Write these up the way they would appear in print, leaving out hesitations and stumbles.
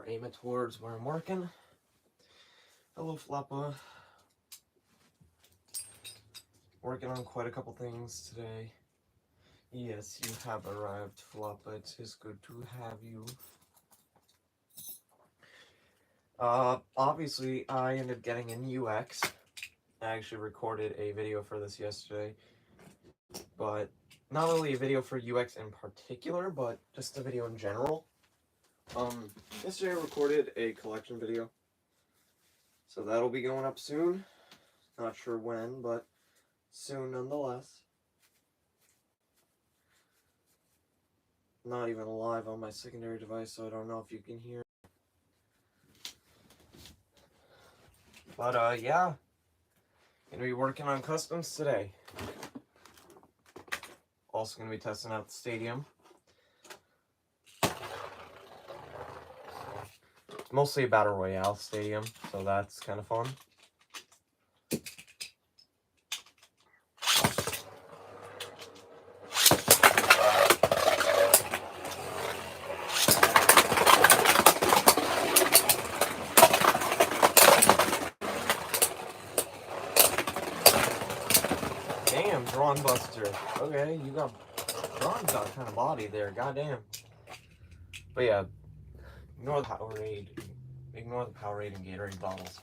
or aim it towards where I'm working. Hello, Flappa. Working on quite a couple things today. Yes, you have arrived, Flappa. It is good to have you. Obviously, I ended up getting a UX. I actually recorded a video for this yesterday, but not really a video for UX in particular, but just a video in general. Yesterday I recorded a collection video, so that'll be going up soon. Not sure when, but soon nonetheless. Not even live on my secondary device, so I don't know if you can hear. But yeah, gonna be working on customs today. Also gonna be testing out the stadium. It's mostly a battle royale stadium, so that's kind of fun. Damn, Drawn Buster. Okay, Drawn's got kind of body there, goddamn. But yeah, ignore the Powerade and Gatorade bottles.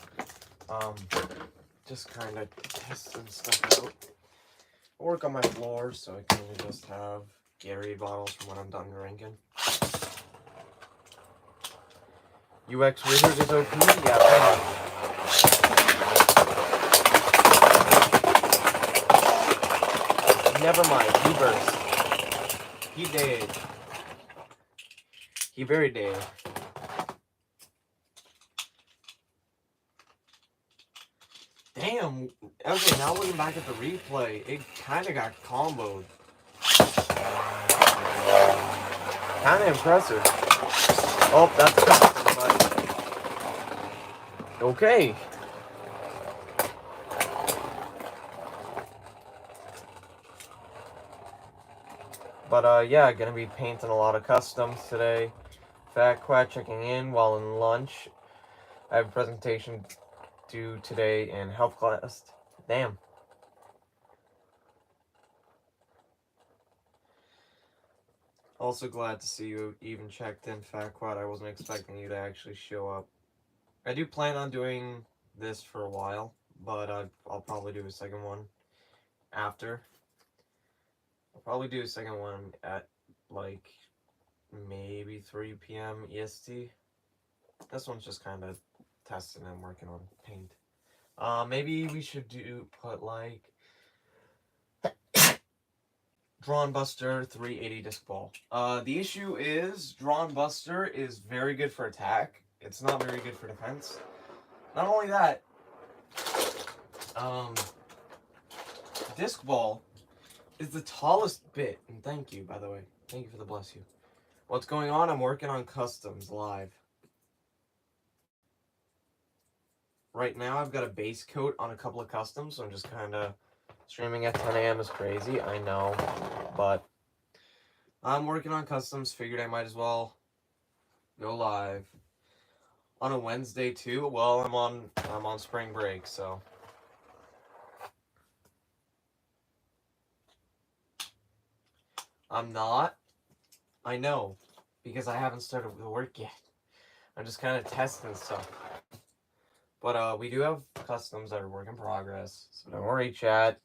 Just kind of testing stuff out. I work on my floors, so I can just have Gatorade bottles from when I'm done drinking. UX Wizard is OP? Yeah, pretty much. Never mind, he burst. He dead. He very dead. Damn. Okay, now looking back at the replay, it kind of got comboed. Kind of impressive. Oh, that's custom, but okay. But yeah, gonna be painting a lot of customs today. Fat Quack checking in while in lunch. I have a presentation due today in health class. Damn. Also glad to see you even checked in, Fat Quad. I wasn't expecting you to actually show up. I do plan on doing this for a while, but I'll probably do a second one after. I'll probably do a second one at like maybe 3 p.m. EST. This one's just kind of testing and working on paint. Maybe we should put like Drawn Buster 380 disc ball. The issue is Drawn Buster is very good for attack. It's not very good for defense. Not only that, disc ball is the tallest bit. And thank you, by the way. Thank you for the bless you. What's going on? I'm working on customs live. Right now, I've got a base coat on a couple of customs, so I'm just kind of streaming at 10 a.m. is crazy, I know, but I'm working on customs. Figured I might as well go live on a Wednesday too. Well, I'm on spring break, so I'm not. I know, because I haven't started the work yet. I'm just kind of testing stuff. But we do have customs that are work in progress, so don't worry, chat.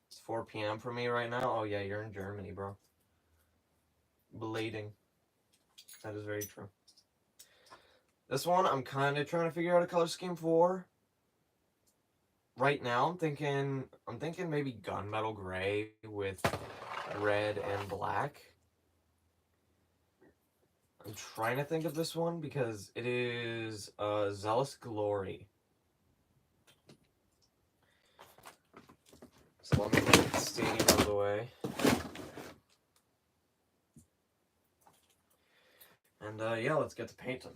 It's 4 p.m. for me right now. Oh yeah, you're in Germany, bro. Blading. That is very true. This one, I'm kind of trying to figure out a color scheme for. Right now, I'm thinking maybe gunmetal gray with red and black. I'm trying to think of this one because it is Zealous Glory. So let me get the stadium out of the way. And yeah, let's get to painting.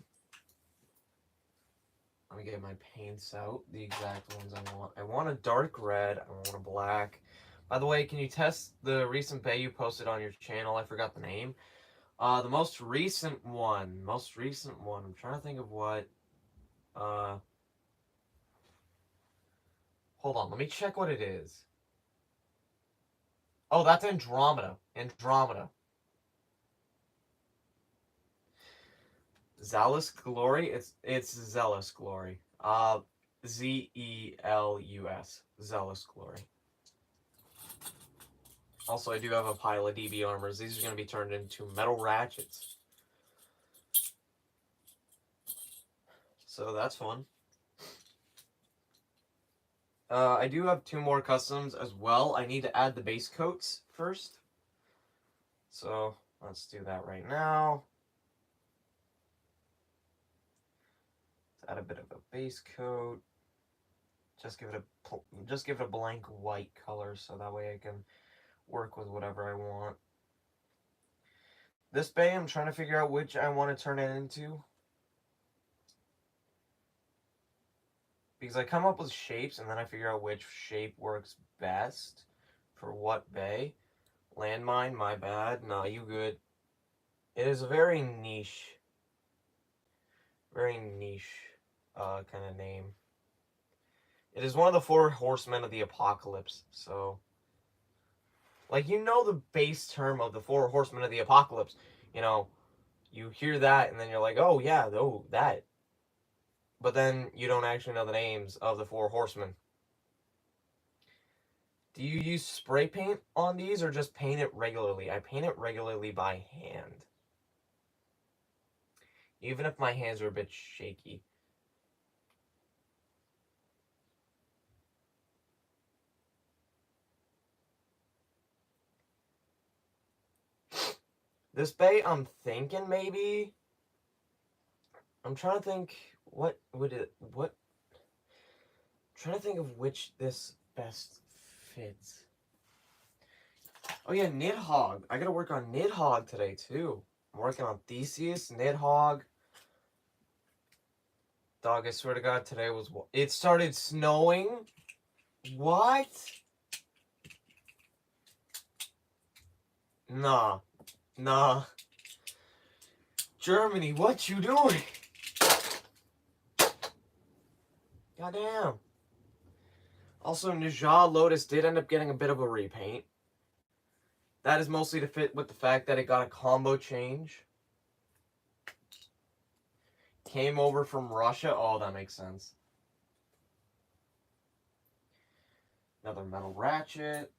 Let me get my paints out, the exact ones I want. I want a dark red, I want a black. By the way, can you test the recent bay you posted on your channel? I forgot the name. The most recent one. I'm trying to think of what. Uh, Hold on. Let me check what it is. Oh, that's Andromeda. Andromeda. Zealous Glory. It's Zealous Glory. Zelus. Zealous Glory. Also, I do have a pile of DB armors. These are going to be turned into metal ratchets. So that's fun. I do have 2 more customs as well. I need to add the base coats first. So let's do that right now. Let's add a bit of a base coat. Just give it a blank white color so that way I can work with whatever I want. This bay, I'm trying to figure out which I want to turn it into. Because I come up with shapes and then I figure out which shape works best for what bay. Landmine, my bad. Nah, you good. It is a very niche kind of name. It is one of the 4 horsemen of the apocalypse, so... Like, you know the base term of the 4 horsemen of the apocalypse. You know, you hear that and then you're like, oh yeah, oh, that. But then you don't actually know the names of the 4 horsemen. Do you use spray paint on these or just paint it regularly? I paint it regularly by hand. Even if my hands are a bit shaky. This bay, I'm thinking maybe... I'm trying to think, what would it... I'm trying to think of which this best fits. Oh yeah, Nidhogg. I gotta work on Nidhogg today, too. I'm working on Theseus, Nidhogg. Dog, I swear to God, today was... It started snowing? What? Nah. Germany, what you doing? Goddamn. Also, Najah Lotus did end up getting a bit of a repaint. That is mostly to fit with the fact that it got a combo change. Came over from Russia. Oh, that makes sense. Another metal ratchet.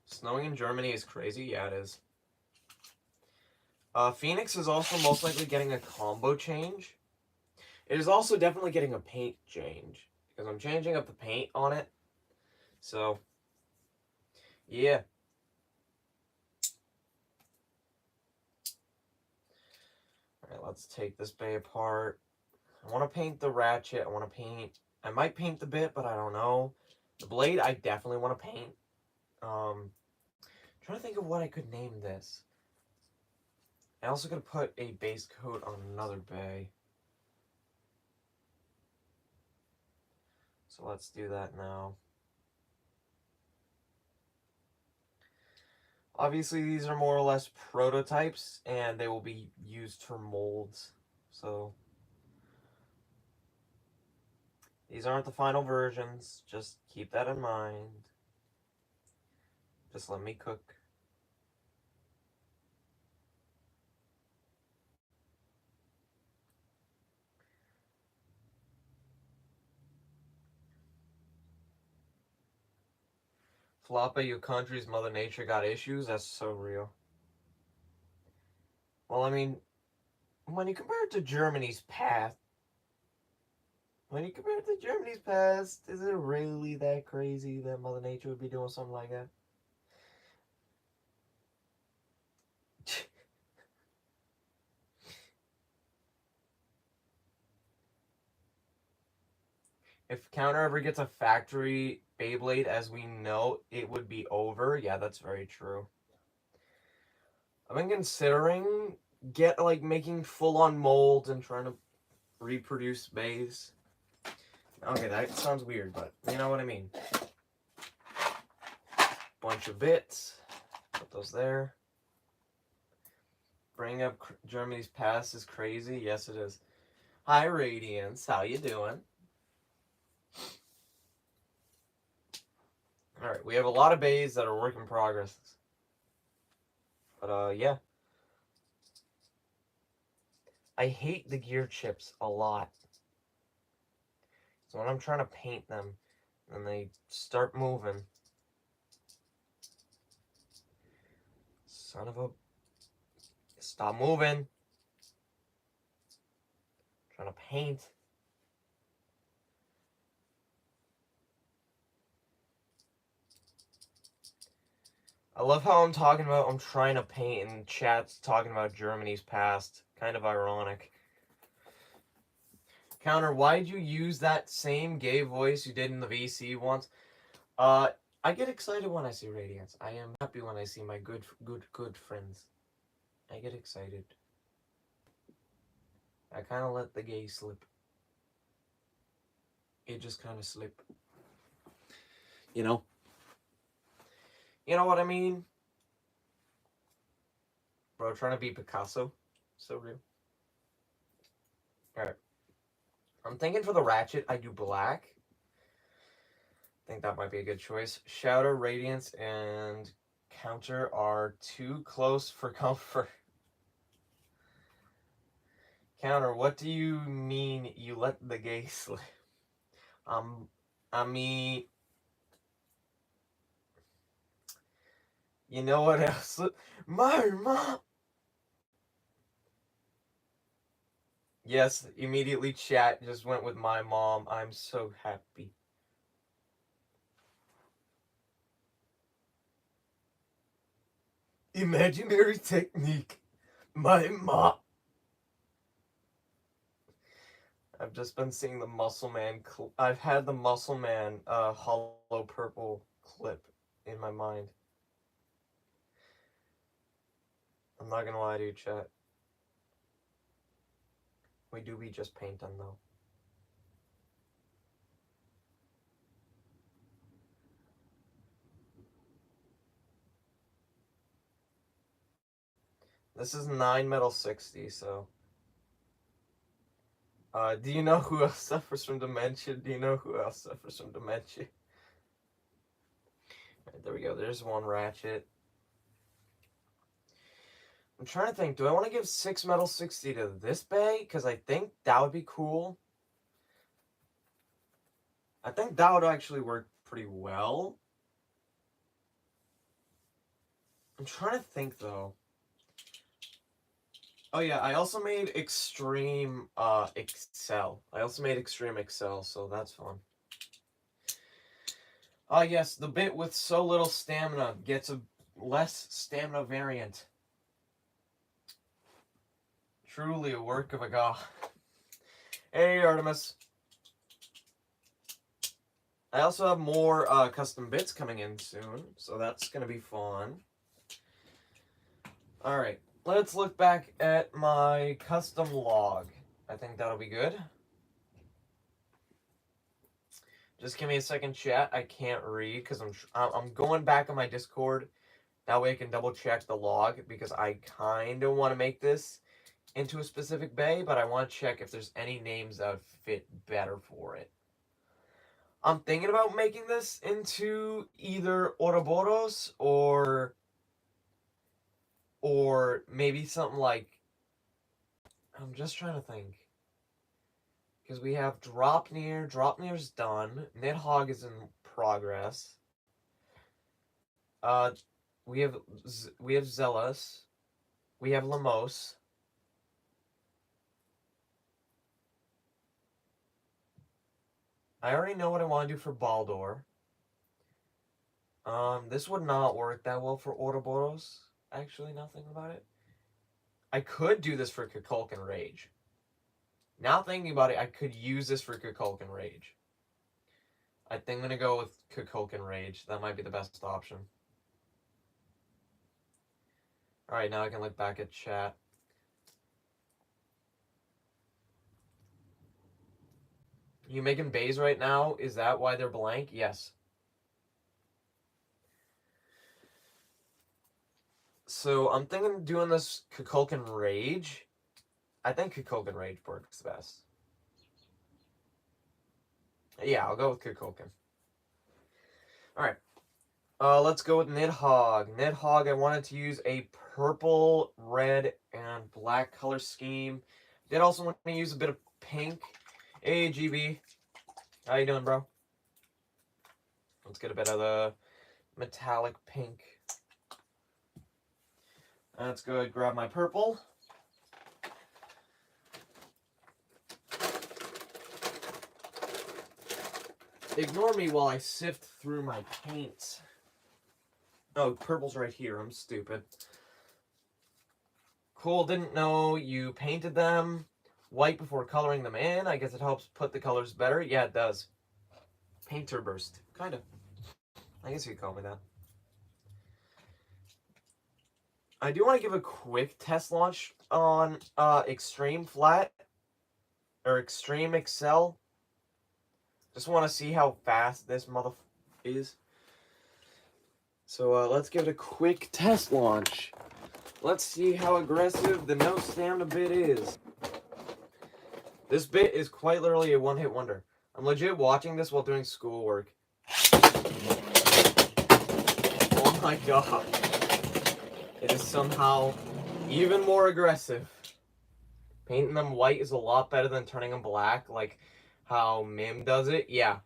Snowing in Germany is crazy. Yeah, it is. Phoenix is also most likely getting a combo change. It is also definitely getting a paint change. Because I'm changing up the paint on it. So, yeah. Alright, let's take this bay apart. I want to paint the ratchet. I might paint the bit, but I don't know. The blade, I definitely want to paint. Trying to think of what I could name this. I also gotta put a base coat on another bay. So let's do that now. Obviously, these are more or less prototypes, and they will be used for molds. So, these aren't the final versions. Just keep that in mind. Just let me cook. Floppa, your country's Mother Nature got issues? That's so real. Well, I mean, when you compare it to Germany's past, is it really that crazy that Mother Nature would be doing something like that? If Counter ever gets a factory Beyblade, as we know, it would be over. Yeah, that's very true. I've been considering making full-on molds and trying to reproduce bays. Okay, that sounds weird, but you know what I mean. Bunch of bits. Put put those there. Bring up Germany's past is crazy. Yes, it is. Hi, Radiance. How you doing? Alright, we have a lot of bays that are work in progress. But, yeah. I hate the gear chips a lot. So when I'm trying to paint them, and they start moving. Son of a... Stop moving. I'm trying to paint. I love how I'm talking about I'm trying to paint and chat's talking about Germany's past. Kind of ironic. Counter, why'd you use that same gay voice you did in the VC once? I get excited when I see Radiance. I am happy when I see my good friends. I get excited. I kind of let the gay slip. It just kind of slip. You know? You know what I mean? Bro, trying to be Picasso. So real. Alright. I'm thinking for the Ratchet, I do black. I think that might be a good choice. Shadow, Radiance, and Counter are too close for comfort. Counter, what do you mean you let the gay slip? I mean... You know what else? My mom! Yes, immediately chat just went with my mom. I'm so happy. Imaginary technique. My mom. I've just been seeing the Muscle Man. I've had the Muscle Man hollow purple clip in my mind. I'm not gonna lie to you, chat. We do be just painting though. This is 9 metal 60, so. Do you know who else suffers from dementia? Do you know who else suffers from dementia? Right, there we go. There's one Ratchet. I'm trying to think. Do I want to give 6 metal 60 to this bay? Because I think that would be cool. I think that would actually work pretty well. I'm trying to think, though. Oh, yeah. I also made Extreme Excel. I also made Extreme Excel, so that's fun. Ah, yes. The bit with so little stamina gets a less stamina variant. Truly a work of a god. Hey, Artemis. I also have more custom bits coming in soon, so that's going to be fun. Alright, let's look back at my custom log. I think that'll be good. Just give me a second, chat. I can't read because I'm going back on my Discord. That way I can double check the log because I kind of want to make this into a specific bay, but I want to check if there's any names that would fit better for it. I'm thinking about making this into either Ouroboros or maybe something like, I'm just trying to think. Because we have Dropnir. Dropnir's done. Nidhogg is in progress. We have Zealous. We have Lemos. I already know what I want to do for Baldur. This would not work that well for Ouroboros. Actually, nothing about it. I could do this for Kukulkan Rage. Now thinking about it, I could use this for Kukulkan Rage. I think I'm going to go with Kukulkan Rage. That might be the best option. Alright, now I can look back at chat. You making bays right now? Is that why they're blank? Yes. So I'm thinking of doing this Kukulkan Rage. I think Kukulkan Rage works best. Yeah, I'll go with Kukulkan. Alright. Let's go with Nidhogg. Nidhogg, I wanted to use a purple, red, and black color scheme. Did also want to use a bit of pink. Hey, GB. How you doing, bro? Let's get a bit of the metallic pink. Let's go ahead and grab my purple. Ignore me while I sift through my paints. Oh, purple's right here. I'm stupid. Cool, didn't know you painted them white before coloring them in. I guess it helps put the colors better. Yeah, it does. Painter burst. Kind of. I guess you could call me that. I do want to give a quick test launch on Extreme Flat. Or Extreme Excel. Just want to see how fast this mother is. So let's give it a quick test launch. Let's see how aggressive the no stamina bit is. This bit is quite literally a one-hit wonder. I'm legit watching this while doing schoolwork. Oh my god. It is somehow even more aggressive. Painting them white is a lot better than turning them black, like how Mim does it. Yeah.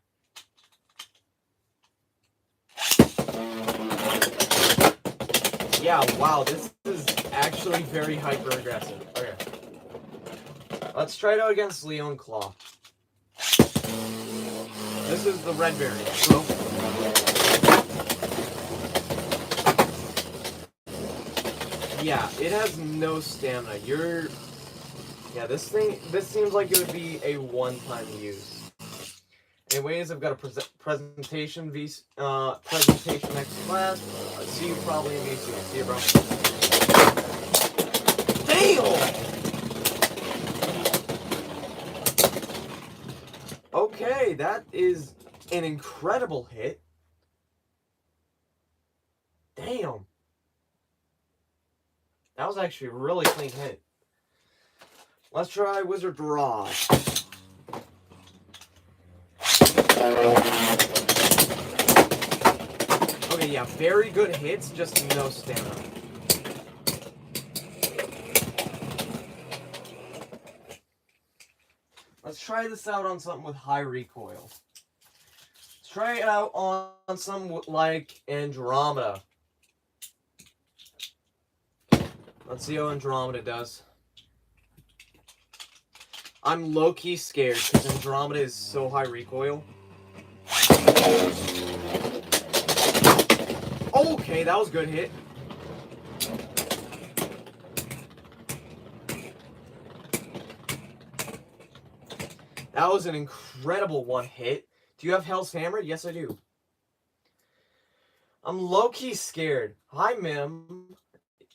Yeah, wow, this is actually very hyper-aggressive. Okay. Let's try it out against Leon Claw. This is the red variant. So, yeah, it has no stamina. Yeah, this seems like it would be a one-time use. Anyways, I've got a presentation next class. I'll see you probably in VC. See you, bro. Damn! Okay, that is an incredible hit. Damn. That was actually a really clean hit. Let's try Wizard Barrage. Okay, yeah, very good hits, just no stamina. Let's try this out on something with high recoil. Let's try it out on something like Andromeda. Let's see how Andromeda does. I'm low-key scared because Andromeda is so high recoil. Okay, that was a good hit. That was an incredible one hit. Do you have Hell's Hammer? Yes, I do. I'm low-key scared. Hi, Mim.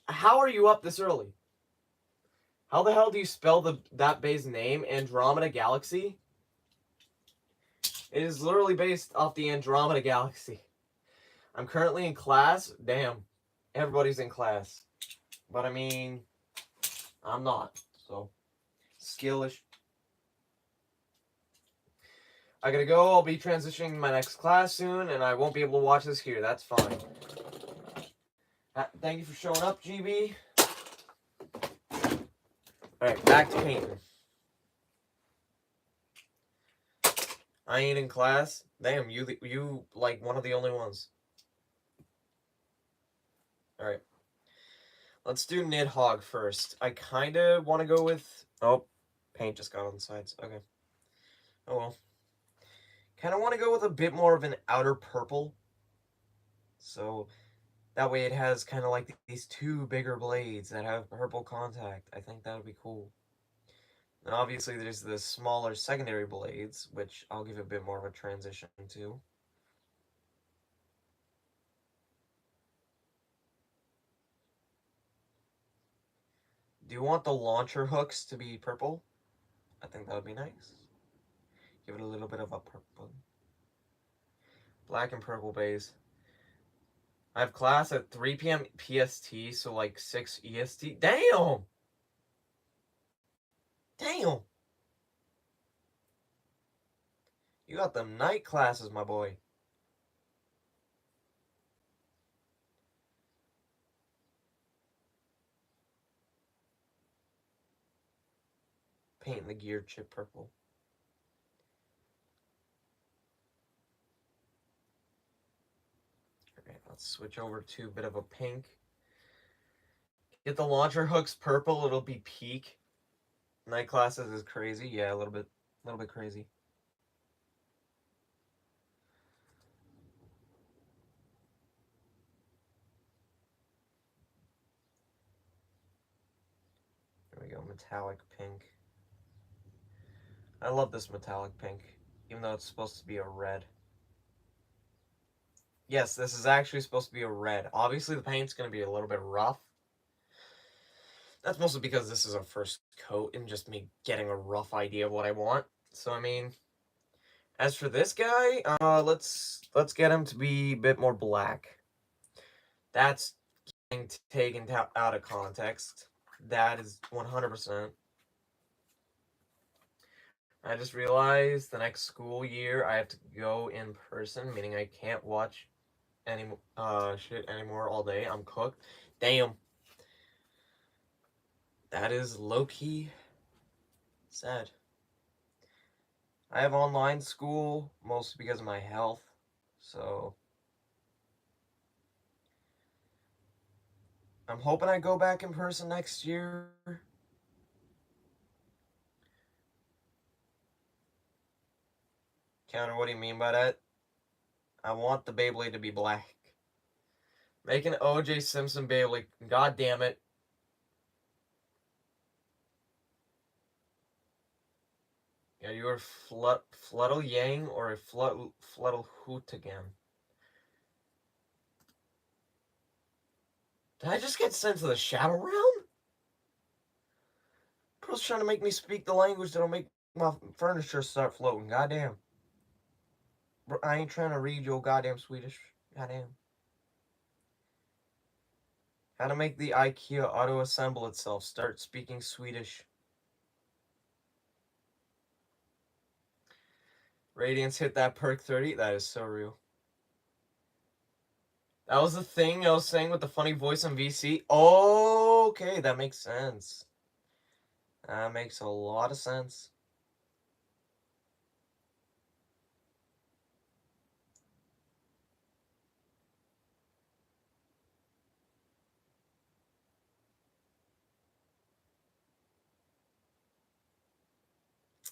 How are you up this early? How the hell do you spell that base name? Andromeda Galaxy? It is literally based off the Andromeda Galaxy. I'm currently in class. Damn. Everybody's in class. But I mean, I'm not. So, skillish. I gotta go. I'll be transitioning to my next class soon, and I won't be able to watch this here. That's fine. Thank you for showing up, GB. Alright, back to painting. I ain't in class. Damn, you like one of the only ones. Alright. Let's do Nidhogg first. I kind of want to go with... Oh, paint just got on the sides. Okay. Oh well. Kind of want to go with a bit more of an outer purple. So, that way it has kind of like these two bigger blades that have purple contact. I think that would be cool. And obviously there's the smaller secondary blades, which I'll give a bit more of a transition to. Do you want the launcher hooks to be purple? I think that would be nice. Give it a little bit of a purple. Black and purple base. I have class at 3 p.m. PST, so like 6 EST. Damn! Damn! You got them night classes, my boy. Painting the gear chip purple. Alright, let's switch over to a bit of a pink. Get the launcher hooks purple, it'll be peak. Night classes is crazy. Yeah, a little bit crazy. There we go, metallic pink. I love this metallic pink, even though it's supposed to be a red. Yes, this is actually supposed to be a red. Obviously, the paint's going to be a little bit rough. That's mostly because this is a first coat and just me getting a rough idea of what I want. So, I mean, as for this guy, let's get him to be a bit more black. That's getting taken out of context. That is 100%. I just realized the next school year I have to go in person, meaning I can't watch any shit anymore all day. I'm cooked. Damn. That is low-key sad. I have online school, mostly because of my health, so I'm hoping I go back in person next year. Counter, what do you mean by that? I want the Beyblade to be black. Make an OJ Simpson Beyblade. God damn it. Yeah, you are Fluttle Yang or a Fluttle Hoot again. Did I just get sent to the Shadow Realm? Bro's trying to make me speak the language that'll make my furniture start floating. Goddamn. Bro, I ain't trying to read your goddamn Swedish. Goddamn. How to make the IKEA auto-assemble itself. Start speaking Swedish. Radiance hit that perk 30. That is so real. That was the thing I was saying with the funny voice on VC. Oh, okay, that makes sense. That makes a lot of sense.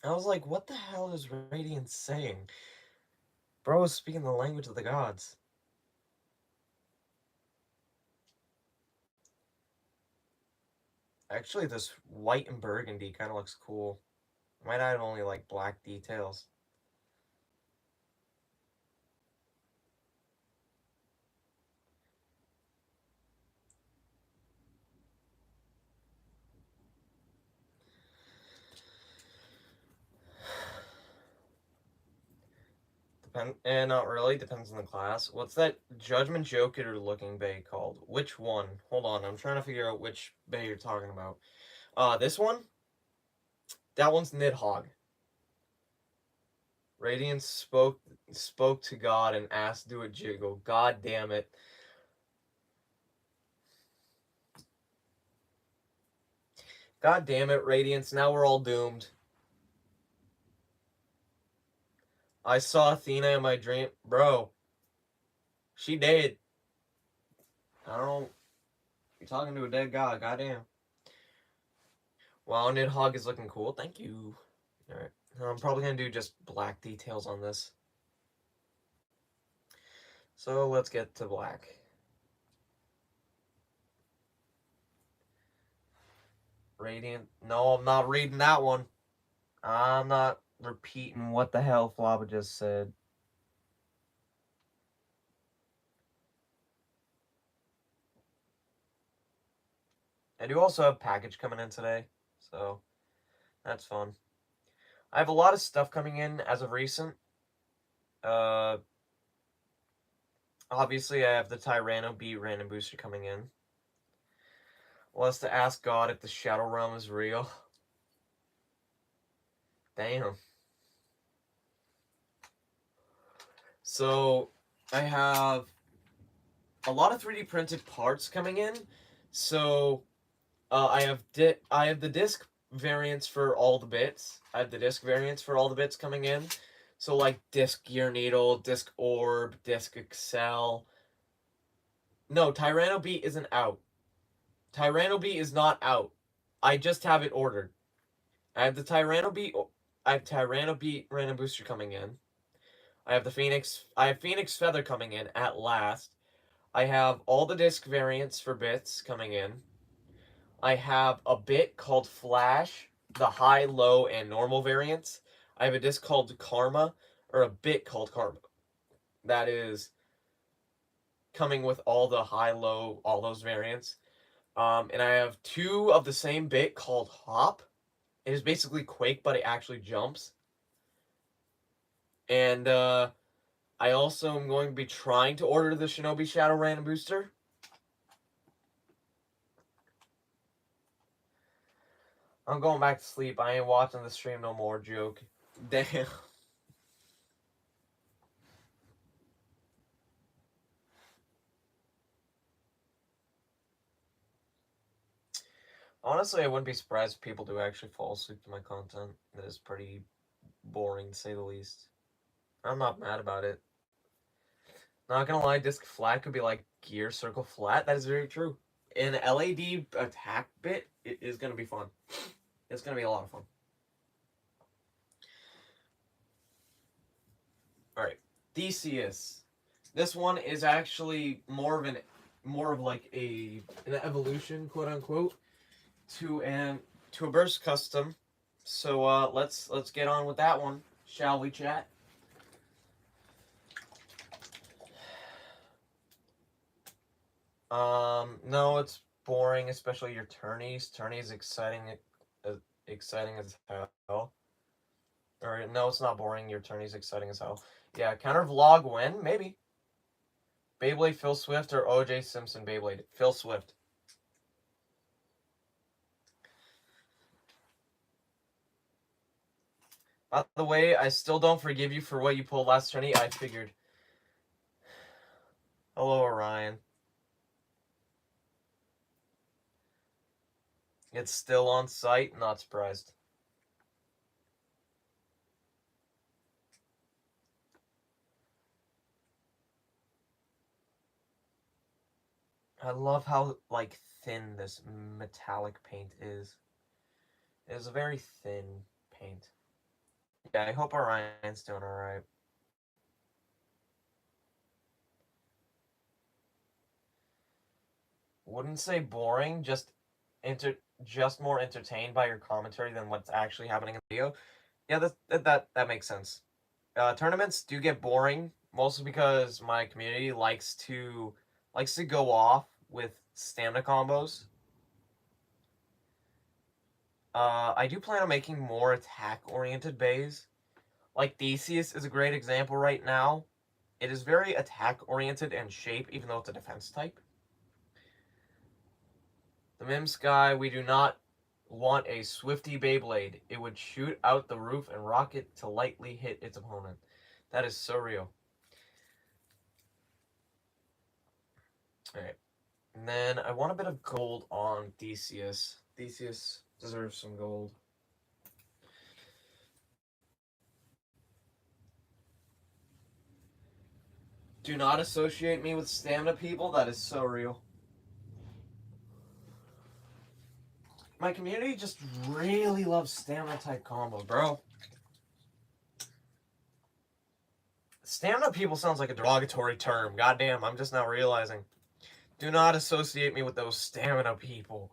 I was like, what the hell is Radiance saying? Bro is speaking the language of the gods. Actually, this white and burgundy kind of looks cool. Might have only like black details. Not really. Depends on the class. What's that Judgment Joker looking bay called? Which one? Hold on, I'm trying to figure out which bay you're talking about. This one? That one's Nidhogg. Radiance spoke to God and asked do a jiggle. God damn it. God damn it, Radiance. Now we're all doomed. I saw Athena in my dream. Bro. She dead. I don't know. You're talking to a dead god. Goddamn. Wow, Nidhogg is looking cool. Thank you. Alright. I'm probably going to do just black details on this. So let's get to black. Radiant. No, I'm not reading that one. I'm not repeating what the hell Flaba just said. I do also have package coming in today, so that's fun. I have a lot of stuff coming in as of recent. Obviously, I have the Tyranno Beat random booster coming in. Let's to ask God if the Shadow Realm is real. Damn. So, I have a lot of 3D printed parts coming in. So, I have the disc variants for all the bits. I have the disc variants for all the bits coming in. So, like disc Gear Needle, disc Orb, disc Excel. No, Tyranno Beat isn't out. Tyranno Beat is not out. I just have it ordered. I have the Tyranno Beat. I have Tyranno Beat random booster coming in. I have the Phoenix. I have Phoenix Feather coming in at last. I have all the disc variants for bits coming in. I have a bit called Flash, the high, low, and normal variants. I have a disc called Karma, or a bit called Karma. That is coming with all the high, low, all those variants. And I have two of the same bit called Hop. It is basically Quake, but it actually jumps. And I also am going to be trying to order the Shinobi Shadow Random Booster. I'm going back to sleep. I ain't watching the stream no more, joke. Damn. Honestly, I wouldn't be surprised if people do actually fall asleep to my content. That is pretty boring, to say the least. I'm not mad about it. Not gonna lie, disc flat could be like gear circle flat. That is very true. An LAD attack bit, it is gonna be fun. It's gonna be a lot of fun. Alright. Theseus. This one is actually more of like an evolution, quote unquote, to a burst custom. So let's get on with that one, shall we, chat? No, it's boring, especially your tourneys. Tourneys exciting as hell. Or no, it's not boring. Your tourney's exciting as hell. Yeah, counter vlog win maybe. Beyblade Phil Swift or OJ Simpson Beyblade Phil Swift. By the way, I still don't forgive you for what you pulled last tourney. I figured. Hello, Orion. It's still on site. Not surprised. I love how like thin this metallic paint is. It is a very thin paint. Yeah, I hope Orion's doing alright. Wouldn't say boring, just more entertained by your commentary than what's actually happening in the video. Yeah, that makes sense. Tournaments do get boring, mostly because my community likes to go off with stamina combos. I do plan on making more attack-oriented bays. Like Theseus is a great example right now. It is very attack-oriented and shape, even though it's a defense type. The Mimsky, we do not want a Swifty Beyblade. It would shoot out the roof and rocket to lightly hit its opponent. That is so real. Alright. And then I want a bit of gold on Theseus. Theseus deserves some gold. Do not associate me with stamina people. That is so real. My community just really loves stamina type combos, bro. Stamina people sounds like a derogatory term. Goddamn, I'm just now realizing. Do not associate me with those stamina people.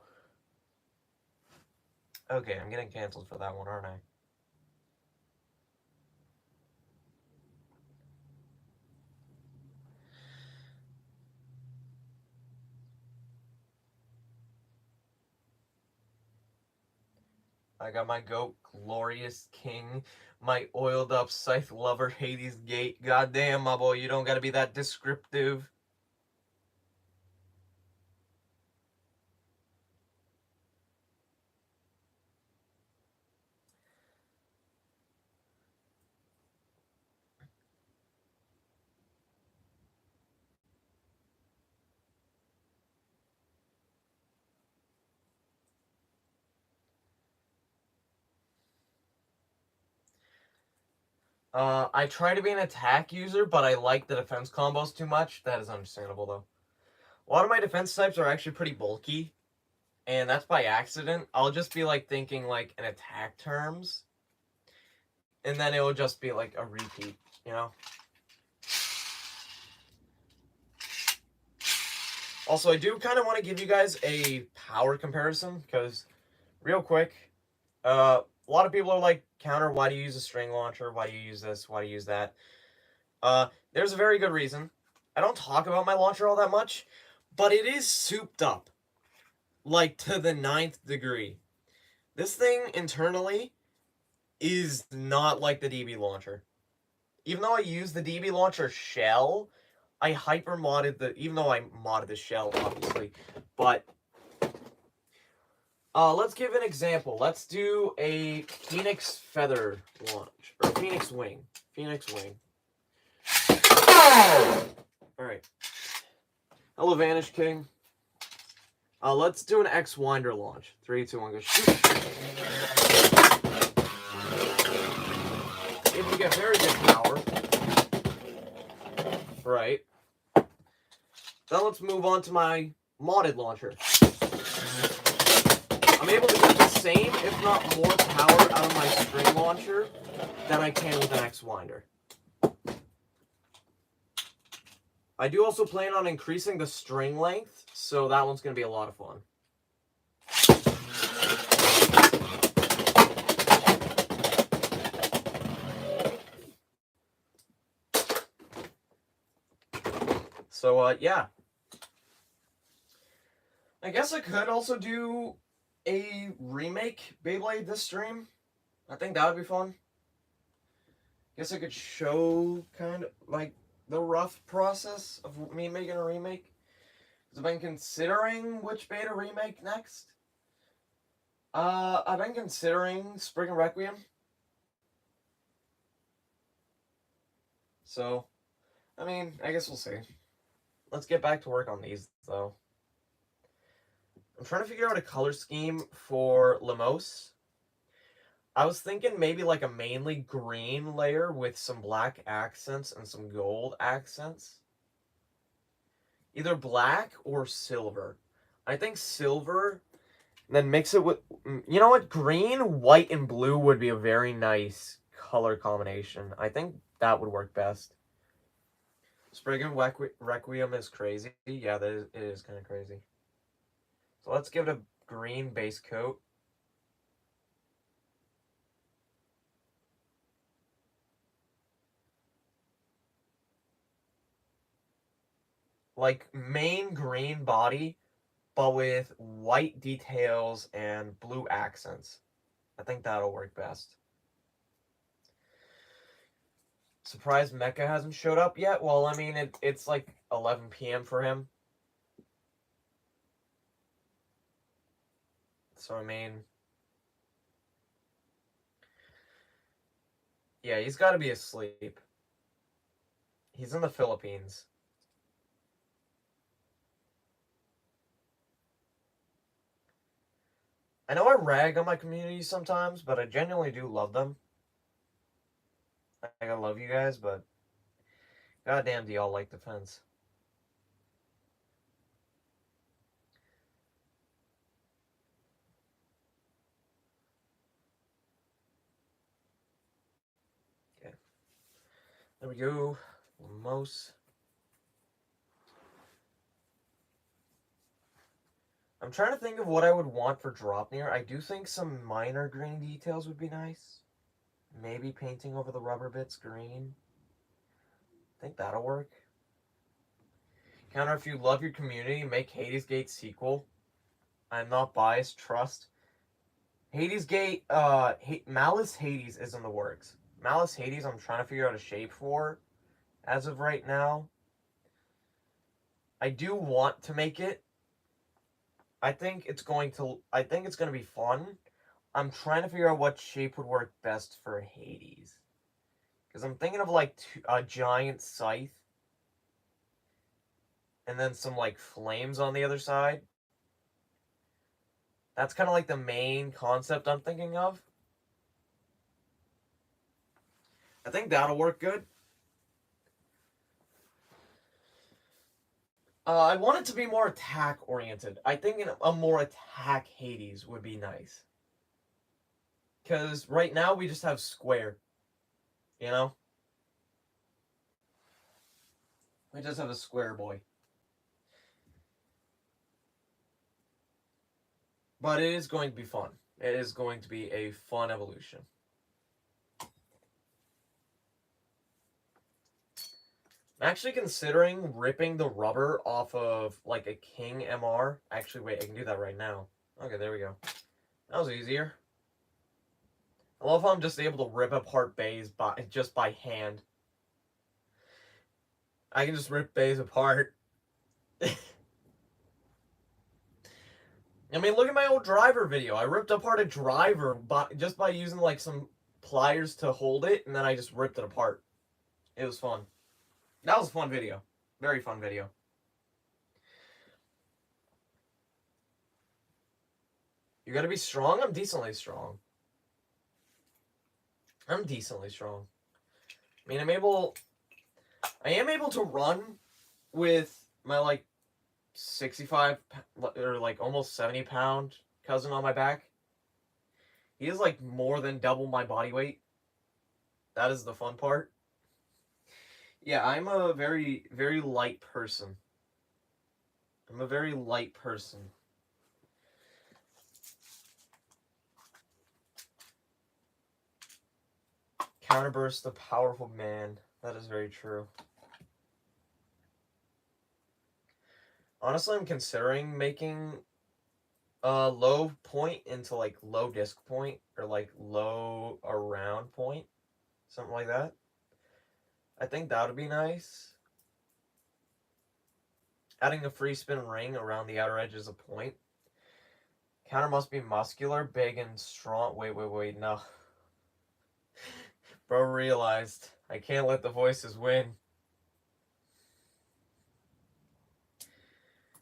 Okay, I'm getting canceled for that one, aren't I? I got my goat, Glorious King. My oiled up scythe lover, Hades Gate. Goddamn, my boy, you don't gotta be that descriptive. I try to be an attack user, but I like the defense combos too much. That is understandable, though. A lot of my defense types are actually pretty bulky, and that's by accident. I'll just be, like, thinking, like, in attack terms, and then it will just be, like, a repeat, you know? Also, I do kind of want to give you guys a power comparison, because, real quick, a lot of people are like, Counter, why do you use a string launcher? Why do you use this? Why do you use that? There's a very good reason. I don't talk about my launcher all that much, but it is souped up, like, to the 9th degree. This thing, internally, is not like the DB launcher. Even though I use the DB launcher shell, I hyper modded even though I modded the shell, obviously, but let's give an example. Let's do a Phoenix Feather launch, or Phoenix Wing. Phoenix Wing. Alright. Hello, Vanish King. Let's do an X-Winder launch. 3, 2, 1, go shoot. If you get very good power. Right. Then let's move on to my modded launcher. I'm able to get the same, if not more, power out of my string launcher than I can with an X-Winder. I do also plan on increasing the string length, so that one's going to be a lot of fun. So, yeah. I guess I could also do a remake Beyblade this stream. I think that would be fun. Guess I could show kind of like the rough process of me making a remake. Because I've been considering which beta remake next. I've been considering Spriggan Requiem. So, I mean, I guess we'll see. Let's get back to work on these, though. I'm trying to figure out a color scheme for Lemos. I was thinking maybe like a mainly green layer with some black accents and some gold accents. Either black or silver. I think silver, then mix it with... You know what? Green, white, and blue would be a very nice color combination. I think that would work best. Spriggan Requiem is crazy. Yeah, it is kind of crazy. So let's give it a green base coat. Like, main green body, but with white details and blue accents. I think that'll work best. Surprised Mecha hasn't showed up yet? Well, I mean, it's like 11 p.m. for him. So, I mean... Yeah, he's got to be asleep. He's in the Philippines. I know I rag on my community sometimes, but I genuinely do love them. I love you guys, but goddamn do y'all like defense. Okay. There we go. Lemos. I'm trying to think of what I would want for Dropnir. I do think some minor green details would be nice. Maybe painting over the rubber bits green. I think that'll work. Counter, if you love your community, make Hades Gate sequel. I'm not biased, trust. Hades Gate, Malice Hades is in the works. Malice Hades, I'm trying to figure out a shape for as of right now. I do want to make it. I think it's going to be fun. I'm trying to figure out what shape would work best for Hades. Because I'm thinking of like a giant scythe. And then some like flames on the other side. That's kind of like the main concept I'm thinking of. I think that'll work good. I want it to be more attack oriented. I think a more attack Hades would be nice. Because right now we just have square. You know? We just have a square boy. But it is going to be fun. It is going to be a fun evolution. I'm actually considering ripping the rubber off of like a King MR. Actually, wait, I can do that right now. Okay, there we go. That was easier. I love how I'm just able to rip apart bays just by hand. I can just rip bays apart. I mean, look at my old driver video. I ripped apart a driver just by using like some pliers to hold it, and then I just ripped it apart. It was fun. That was a fun video. Very fun video. You gotta be strong? I'm decently strong. I'm decently strong. I mean, I am able to run with my like 65 or like almost 70-pound cousin on my back. He is like more than double my body weight. That is the fun part. Yeah, I'm a very, very light person. I'm a very light person. Counterburst, the powerful man. That is very true. Honestly, I'm considering making a low point into like low disc point or like low around point. Something like that. I think that would be nice. Adding a free spin ring around the outer edge is a point. Counter must be muscular, big, and strong. Wait, no. Bro realized I can't let the voices win.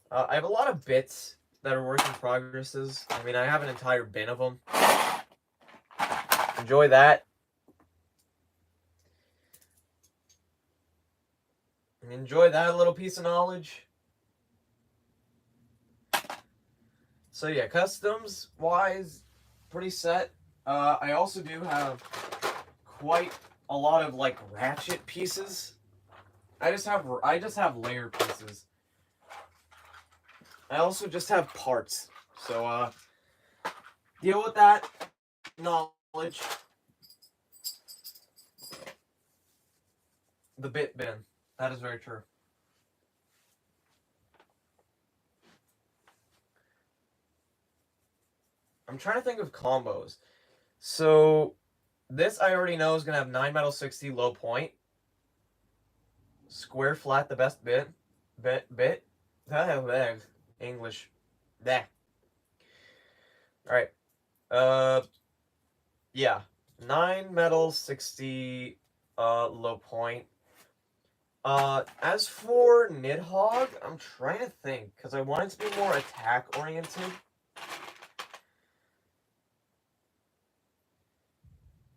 I have a lot of bits that are work in progresses. I mean, I have an entire bin of them. Enjoy that. Enjoy that little piece of knowledge. So yeah, customs wise, pretty set. I also do have quite a lot of like ratchet pieces. I just have layer pieces. I also just have parts. So deal with that knowledge. The bit bin. That is very true. I'm trying to think of combos. So this I already know is gonna have 9 metal 60 low point. Square flat the best bit. Bit. English. That. Alright. Yeah. 9 metal 60 low point. As for Nidhogg, I'm trying to think, because I want it to be more attack oriented.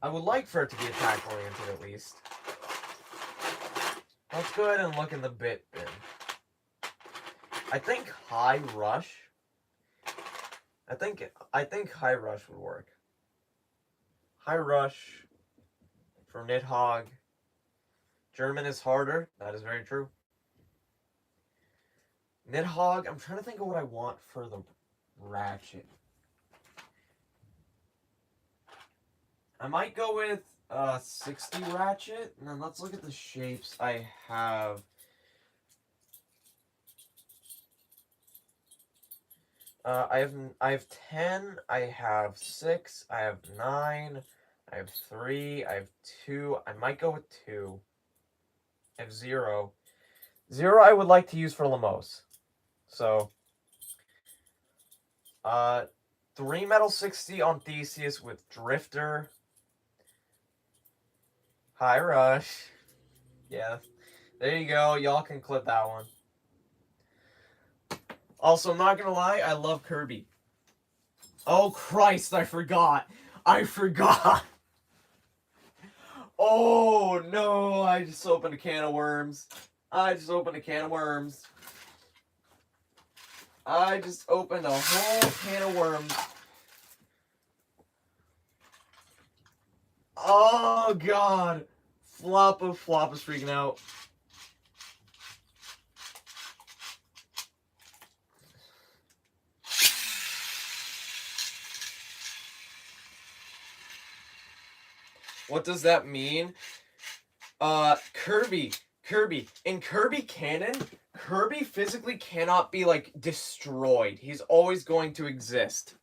I would like for it to be attack oriented at least. Let's go ahead and look in the bit bin. I think High Rush. I think High Rush would work. High Rush for Nidhogg. German is harder. That is very true. Nidhogg. I'm trying to think of what I want for the Ratchet. I might go with 60 Ratchet, and then let's look at the shapes I have. I have 10, I have 6, I have 9, I have 3, I have 2, I might go with 2. I have 0. 0 I would like to use for Lemos. So, 3 Metal 60 on Theseus with Drifter. High Rush. Yeah, there you go. Y'all can clip that one. Also, I'm not gonna lie, I love Kirby. Oh, Christ, I forgot. I forgot. Oh, no, I just opened a can of worms. I just opened a can of worms. I just opened a whole can of worms. Oh, God. Floppa is freaking out. What does that mean? Kirby. In Kirby canon, Kirby physically cannot be, like, destroyed. He's always going to exist.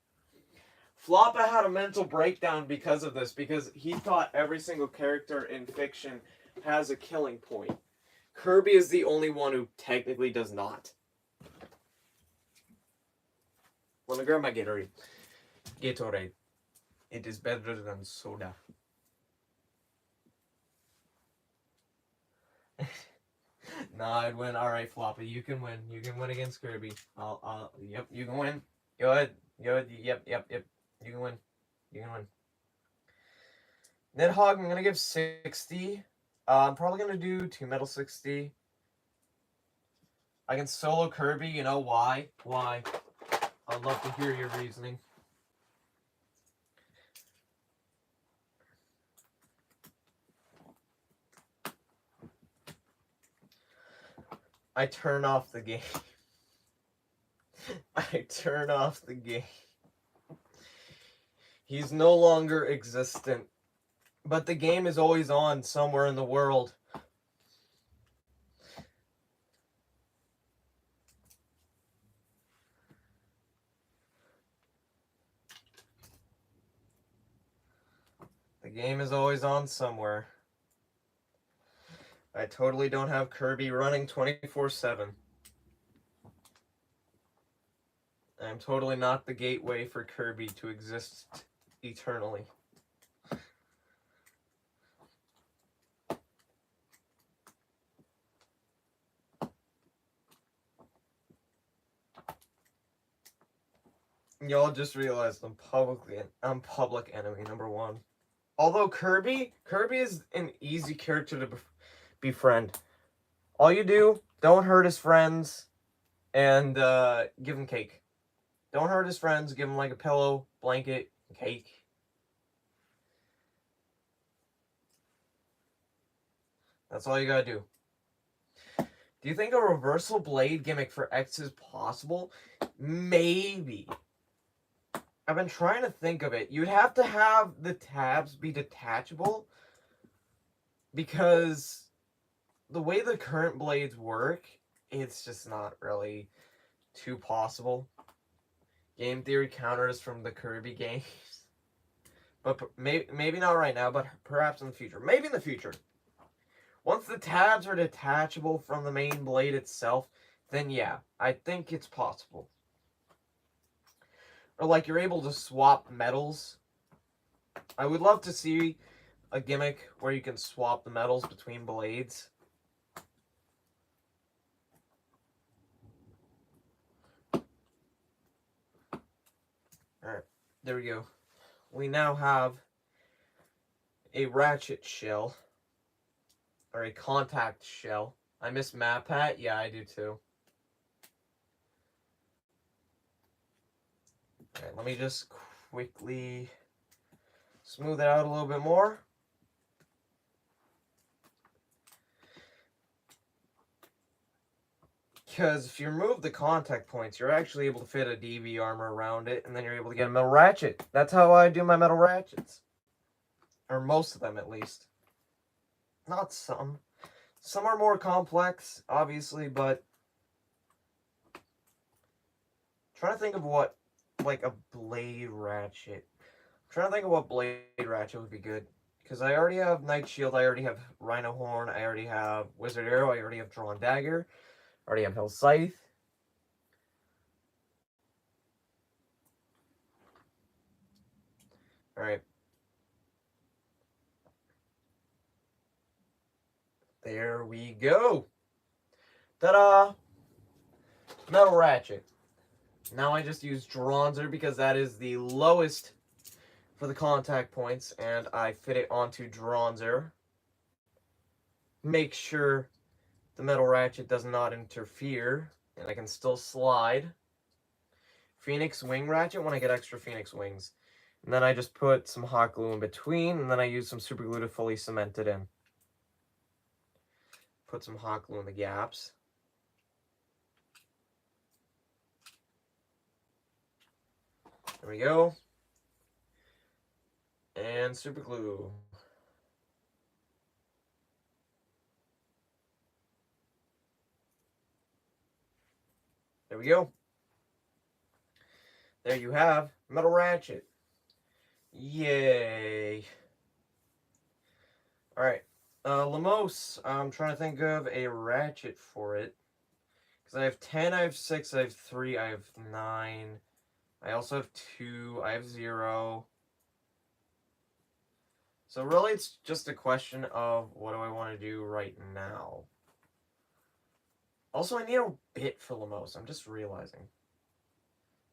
Floppa had a mental breakdown because of this, because he thought every single character in fiction has a killing point. Kirby is the only one who technically does not. Let me grab my Gatorade. Gatorade. It is better than soda. Nah, I'd win. Alright, Floppa, you can win. You can win against Kirby. Yep, you can win. Go ahead. Yep. You can win. You can win. Nidhogg, I'm gonna give 60. I'm probably gonna do 2 Metal 60. I can solo Kirby, you know why? Why? I'd love to hear your reasoning. I turn off the game. I turn off the game. He's no longer existent. But the game is always on somewhere in the world. The game is always on somewhere. I totally don't have Kirby running 24/7. I'm totally not the gateway for Kirby to exist eternally. Y'all just realized I'm public enemy number 1. Although Kirby is an easy character to befriend. All you do, don't hurt his friends, and give him cake. Don't hurt his friends, give him like a pillow, blanket, cake. That's all you gotta do. Do you think a reversal blade gimmick for X is possible? Maybe. I've been trying to think of it. You'd have to have the tabs be detachable, because the way the current blades work, it's just not really too possible. Game theory counters from the Kirby games. But maybe not right now, but perhaps in the future. Maybe in the future. Once the tabs are detachable from the main blade itself, then yeah, I think it's possible. Or like you're able to swap metals. I would love to see a gimmick where you can swap the metals between blades. Alright, there we go. We now have a Ratchet shell. Or a Contact shell. I miss MatPat? Yeah, I do too. Alright, let me just quickly smooth it out a little bit more. Because if you remove the contact points, you're actually able to fit a DV armor around it, and then you're able to get a metal ratchet. That's how I do my metal ratchets. Or most of them, at least. Not some. Some are more complex, obviously, but trying to think of what, like, a blade ratchet. I'm trying to think of what blade ratchet would be good. Because I already have Knight Shield, I already have Rhino Horn, I already have Wizard Arrow, I already have Drawn Dagger, I already have Hell Scythe. Alright. There we go. Ta-da! Metal Ratchet. Now I just use Dronzer because that is the lowest for the contact points, and I fit it onto Dronzer. Make sure the Metal Ratchet does not interfere, and I can still slide. Phoenix Wing Ratchet when I get extra Phoenix Wings. And then I just put some hot glue in between, and then I use some super glue to fully cement it in. Put some hot glue in the gaps. There we go. And super glue. There we go. There you have Metal Ratchet. Yay. Alright. Lemos. I'm trying to think of a ratchet for it. Because I have 10, I have 6, I have 3, I have 9. I also have 2, I have 0. So really it's just a question of what do I want to do right now. Also, I need a bit for Lemos. I'm just realizing.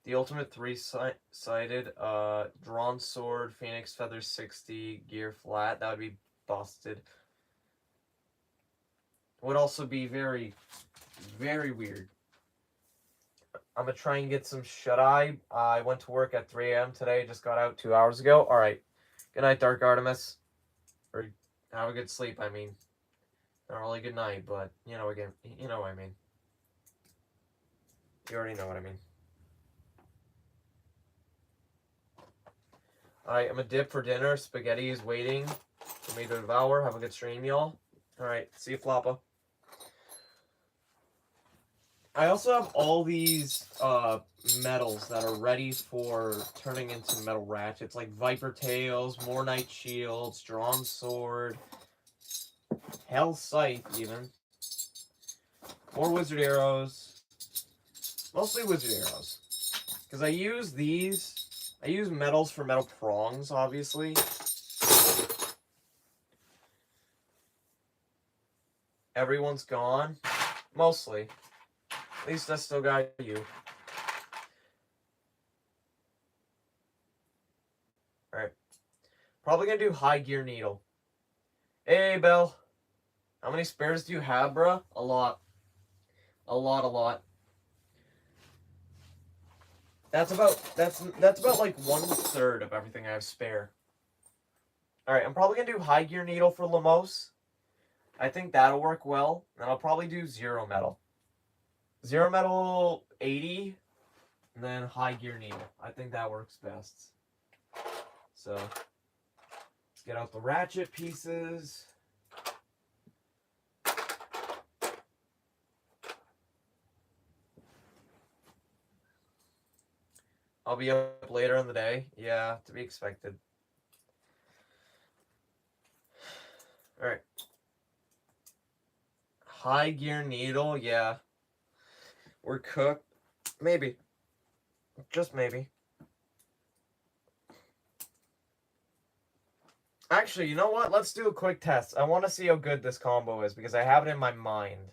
The ultimate 3-sided, drawn sword, Phoenix Feather 60, gear flat. That would be busted. Would also be very, very weird. I'm going to try and get some shut-eye. I went to work at 3 a.m. today. Just got out 2 hours ago. All right. Good night, Dark Artemis. Or have a good sleep, I mean. Not really good night, but you know again, you know what I mean. You already know what I mean. Alright, I'm gonna dip for dinner. Spaghetti is waiting for me to devour. Have a good stream, y'all. Alright, see you, Floppa. I also have all these metals that are ready for turning into metal ratchets, like Viper Tails, more Knight Shields, Drawn Sword, Hell Scythe even, more Wizard Arrows, mostly Wizard Arrows, because I use metals for metal prongs, obviously. Everyone's gone, mostly. At least I still got you. Alright. Probably gonna do High Gear Needle. Hey, Belle. How many spares do you have, bruh? A lot. A lot. That's about like 1/3 of everything I have spare. Alright, I'm probably gonna do High Gear Needle for Lemos. I think that'll work well. And I'll probably do Zero Metal. Zero Metal 80, and then High Gear Needle. I think that works best. So, let's get out the ratchet pieces. I'll be up later in the day. Yeah, to be expected. Alright. High Gear Needle, yeah. We're cooked. Maybe. Just maybe. Actually, you know what? Let's do a quick test. I want to see how good this combo is because I have it in my mind.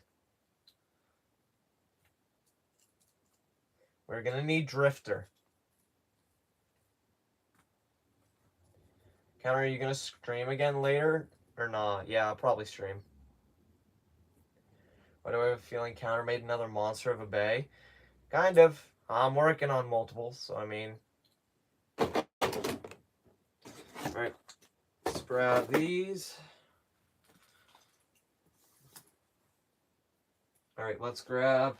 We're going to need Drifter. Counter, are you going to stream again later or not? Yeah, I'll probably stream. Why do I have a feeling Counter made another monster of a bay? Kind of. I'm working on multiples, so I mean. Alright. Let's grab these. Alright, let's grab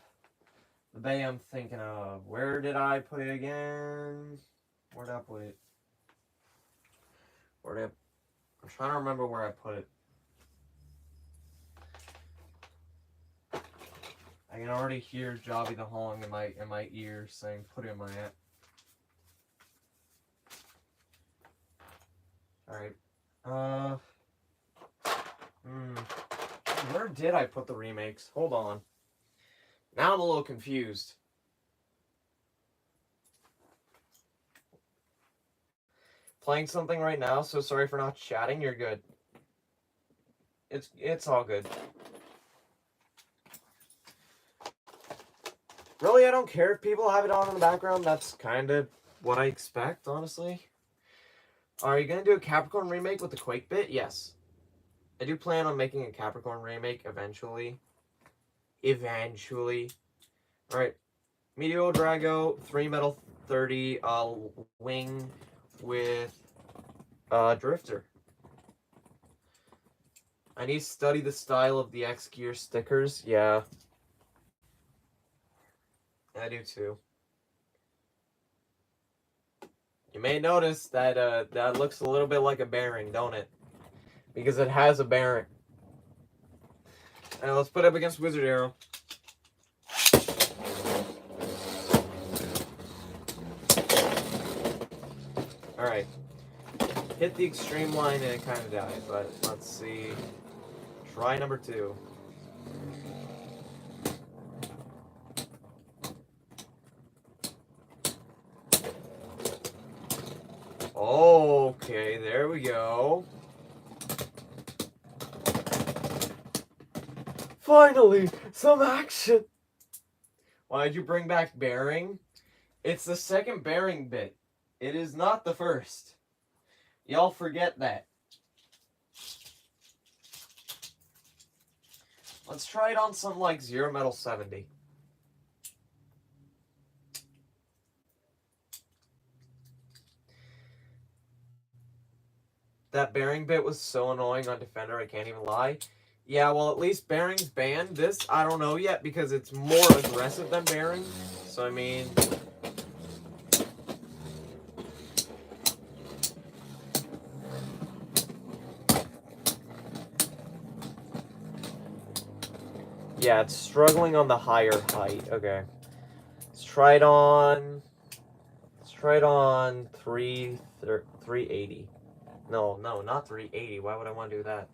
the bay I'm thinking of. Where did I put it again? Where did I put it? I'm trying to remember where I put it. I I can already hear Jobby the Hong in my ear saying, "Put it in my app." All right. Where did I put the remakes? Hold on. Now I'm a little confused. Playing something right now, so sorry for not chatting. You're good. It's all good. Really, I don't care if people have it on in the background. That's kind of what I expect, honestly. Are you going to do a Capricorn remake with the Quake bit? Yes. I do plan on making a Capricorn remake eventually. Alright. Meteor Drago, 3 metal 30, wing with Drifter. I need to study the style of the X-Gear stickers. Yeah. I do too. You may notice that that looks a little bit like a bearing, don't it? Because it has a bearing. Now let's put it up against Wizard Arrow. Alright. Hit the extreme line and it kind of died, but let's see. Try number 2. Okay, there we go. Finally, some action! Why'd you bring back bearing? It's the second bearing bit. It is not the first. Y'all forget that. Let's try it on some, like, Zero Metal 70. That bearing bit was so annoying on Defender, I can't even lie. Yeah, well, at least bearing's banned. This, I don't know yet, because it's more aggressive than bearing. So, I mean... Yeah, it's struggling on the higher height. Okay. Let's try it on... Let's try it on 380. No, not 380. Why would I want to do that?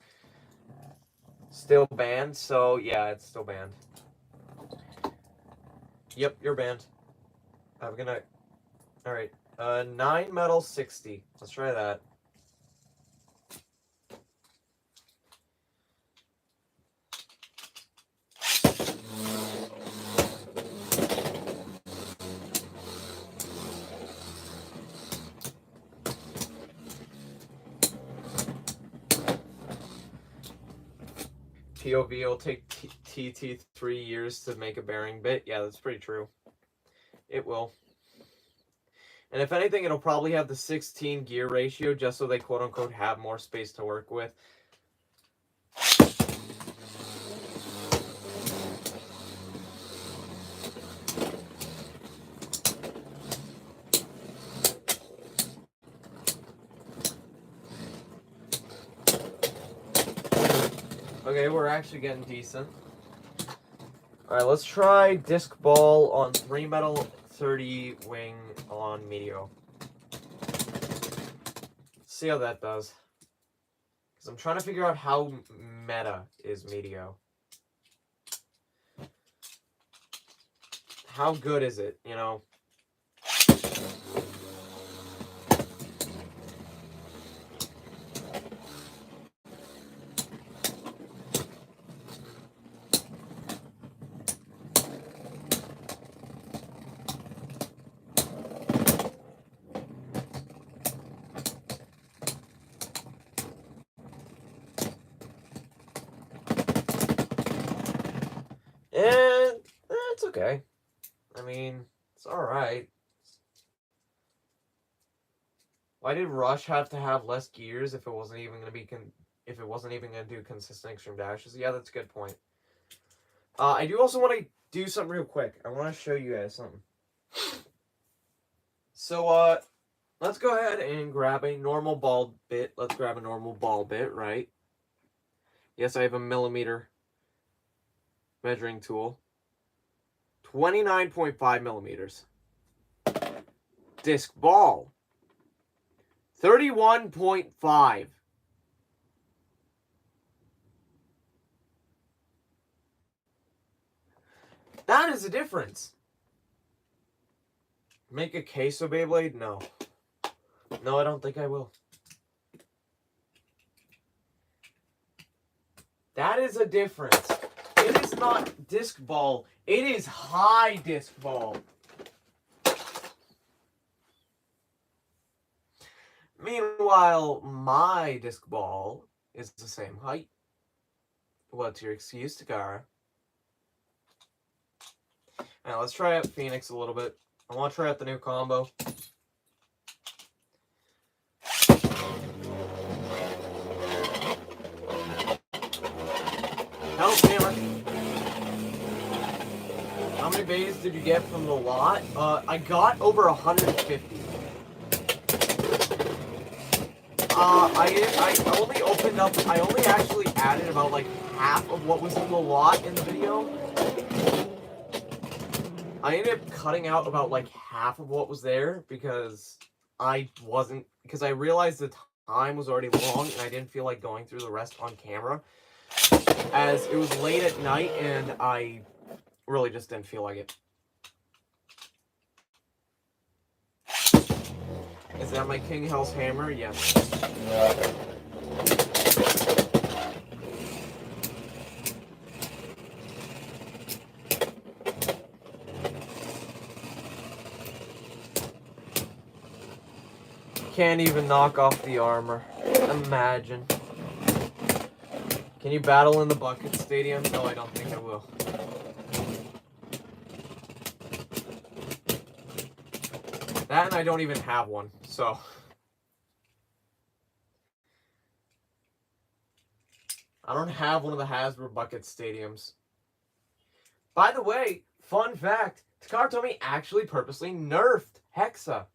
Still banned, so yeah, it's still banned. Yep, you're banned. Have a good night. Alright. 9 metal 60. Let's try that. POV will take TT 3 years to make a bearing bit. Yeah, that's pretty true. It will. And if anything, it'll probably have the 16 gear ratio just so they quote-unquote have more space to work with. Okay, we're actually getting decent. Alright, let's try Disc Ball on 3 metal 30 wing on Meteo. See how that does. Because I'm trying to figure out how meta is Meteo. How good is it, you know? And it's okay. I mean, it's alright. Why did Rush have to have less gears if it wasn't even going to be do consistent extreme dashes? Yeah, that's a good point. I do also want to do something real quick. I want to show you guys something. So, let's go ahead and grab a normal ball bit. Let's grab a normal ball bit, right? Yes, I have a millimeter measuring tool. 29.5 millimeters. Disc ball, 31.5. That is a difference. Make a queso Beyblade? No. No, I don't think I will. That is a difference. It is not disc ball. It is high disc ball. Meanwhile, my disc ball is the same height. What's your excuse, Takara? Now, let's try out Phoenix a little bit. I want to try out the new combo. Help, Hammer. How many bays did you get from the lot? I got over 150. I only opened up, I only actually added about like half of what was in the lot in the video. I ended up cutting out about like half of what was there because I realized the time was already long and I didn't feel like going through the rest on camera, as it was late at night and I really just didn't feel like it. Is that my King Hell's hammer? Yes. Can't even knock off the armor. Imagine. Can you battle in the Bucket Stadium? No, I don't think I will. That and I don't even have one, so. I don't have one of the Hasbro Bucket Stadiums. By the way, fun fact, Takara Tomy actually purposely nerfed Hexa.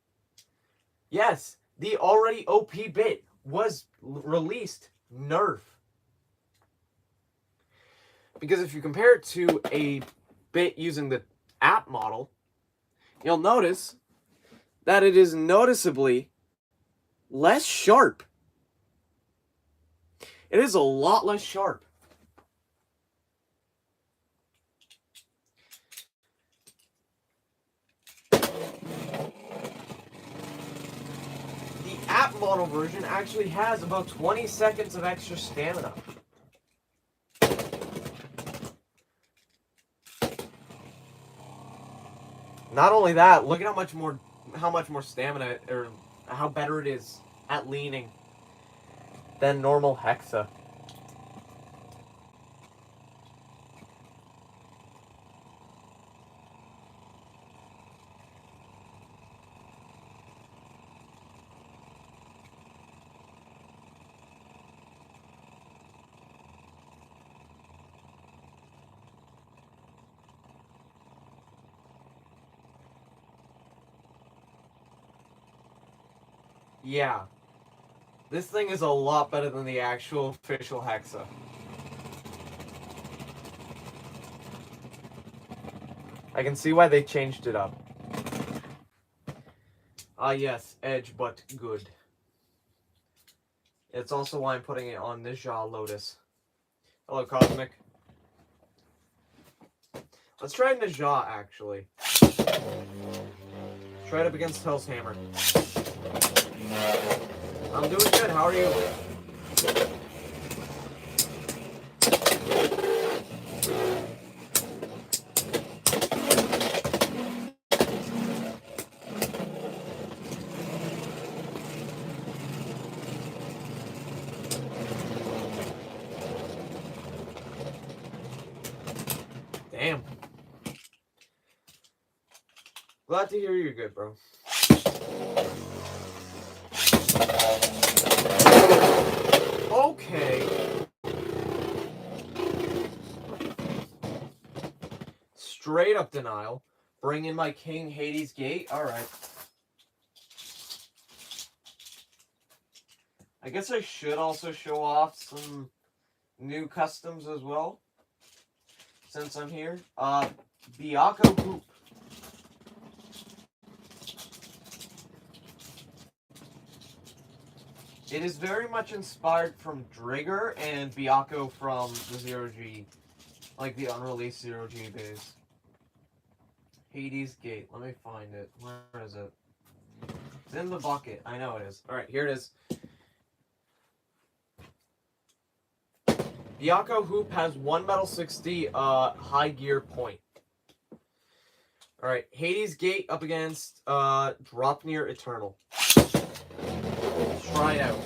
Yes, the already OP bit was released nerf. Because if you compare it to a bit using the app model, you'll notice that it is noticeably less sharp. It is a lot less sharp. The app model version actually has about 20 seconds of extra stamina. Not only that, look at how much more stamina, or how better it is at leaning than normal Hexa. Yeah. This thing is a lot better than the actual official Hexa. I can see why they changed it up. Ah, yes, edge, but good. It's also why I'm putting it on the Jaw Lotus. Hello, Cosmic. Let's try Najah, actually. Try it up against Hell's Hammer. I'm doing good. How are you? Damn. Glad to hear you're good, bro. Okay. Straight up denial. Bring in my King Hades Gate. Alright. I guess I should also show off some new customs as well, since I'm here. Byakko Hoop. It is very much inspired from Drigger and Byakko from the Zero-G. Like the unreleased Zero-G base. Hades Gate. Let me find it. Where is it? It's in the bucket. I know it is. Alright, here it is. Byakko Hoop has 1 Metal 60 high gear point. Alright, Hades Gate up against Dropnir Eternal. Let's try it out.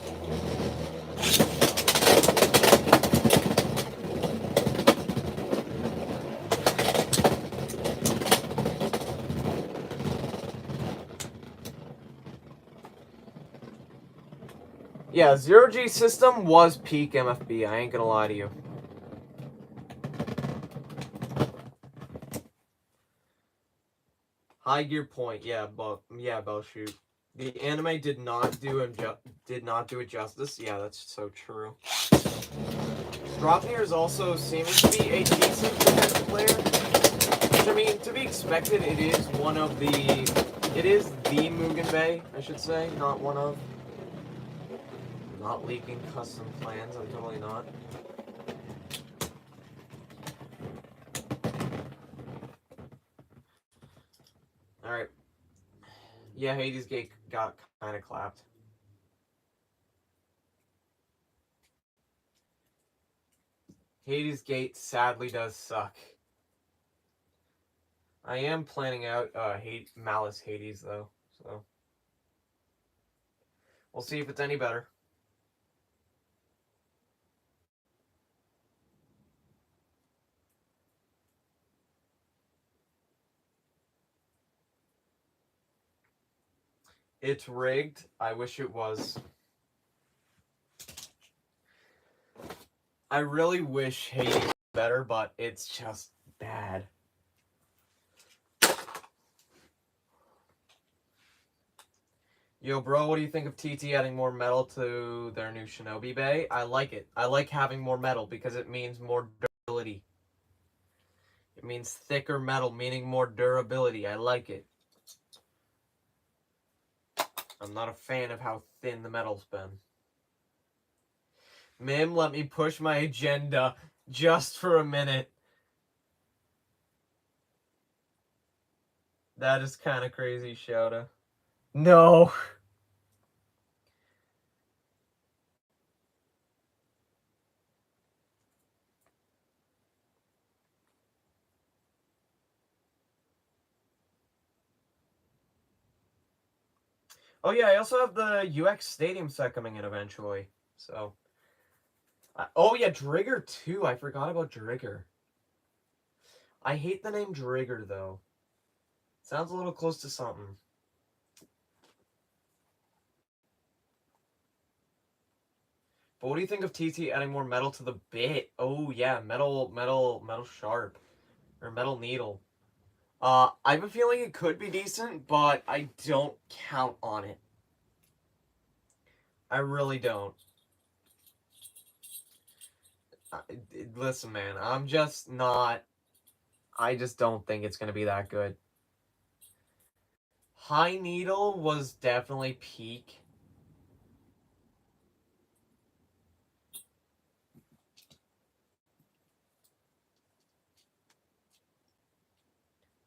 Yeah, Zero-G system was peak MFB, I ain't gonna lie to you. High gear point, yeah, bow shoot. The anime did not do it justice. Yeah, that's so true. Dropnir is also seeming to be a decent defensive player. Which, I mean, to be expected, it is the Mugen Bay, I should say, not one of. Not leaking custom plans, I'm totally not. Alright. Yeah, Hades Gate got kind of clapped. Hades Gate sadly does suck. I am planning out Malice Hades, though, so. We'll see if it's any better. It's rigged. I wish it was. I really wish Hades was better, but it's just bad. Yo, bro, what do you think of TT adding more metal to their new Shinobi Bay? I like it. I like having more metal because it means more durability. It means thicker metal, meaning more durability. I like it. I'm not a fan of how thin the metal's been. Mim, let me push my agenda just for a minute. That is kind of crazy, Shouta. No. Oh yeah, I also have the UX Stadium set coming in eventually. So. Oh yeah, Drigger too. I forgot about Drigger. I hate the name Drigger though. Sounds a little close to something. But what do you think of TT adding more metal to the bit? Oh yeah, metal sharp. Or metal needle. I have a feeling it could be decent, but I don't count on it. I really don't. Listen, man, I'm just not... I just don't think it's going to be that good. High Needle was definitely peak.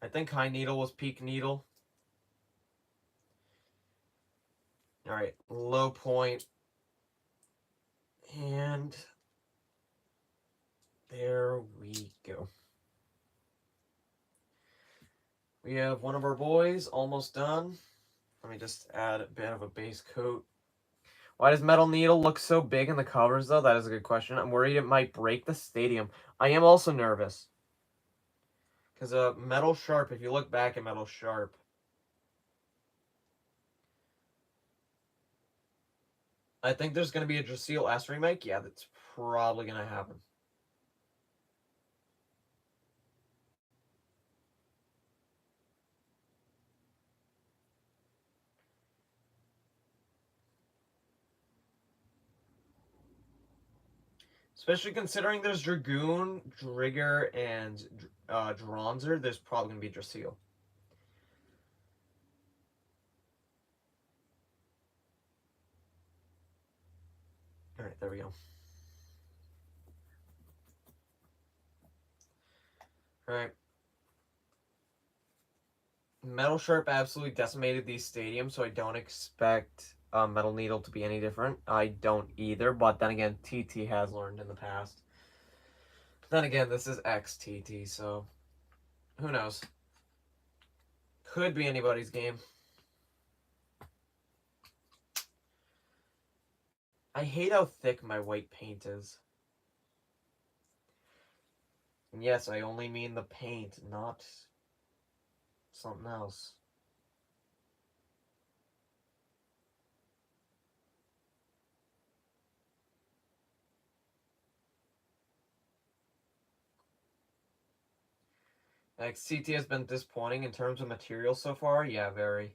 I think High Needle was peak Needle. Alright, low point. And there we go. We have one of our boys almost done. Let me just add a bit of a base coat. Why does Metal Needle look so big in the covers, though? That is a good question. I'm worried it might break the stadium. I am also nervous. Because Metal Sharp, if you look back at Metal Sharp, I think there's going to be a Drasil S remake. Yeah, that's probably going to happen. Especially considering there's Dragoon, Drigger, and Dronzer, there's probably going to be Drasil. Alright, there we go. Alright. Metal Sharp absolutely decimated these stadiums, so I don't expect Metal Needle to be any different. I don't either, but then again, TT has learned in the past. Then again, this is XTT, so who knows? Could be anybody's game. I hate how thick my white paint is. And yes, I only mean the paint, not something else. XTT has been disappointing in terms of material so far. Yeah, very.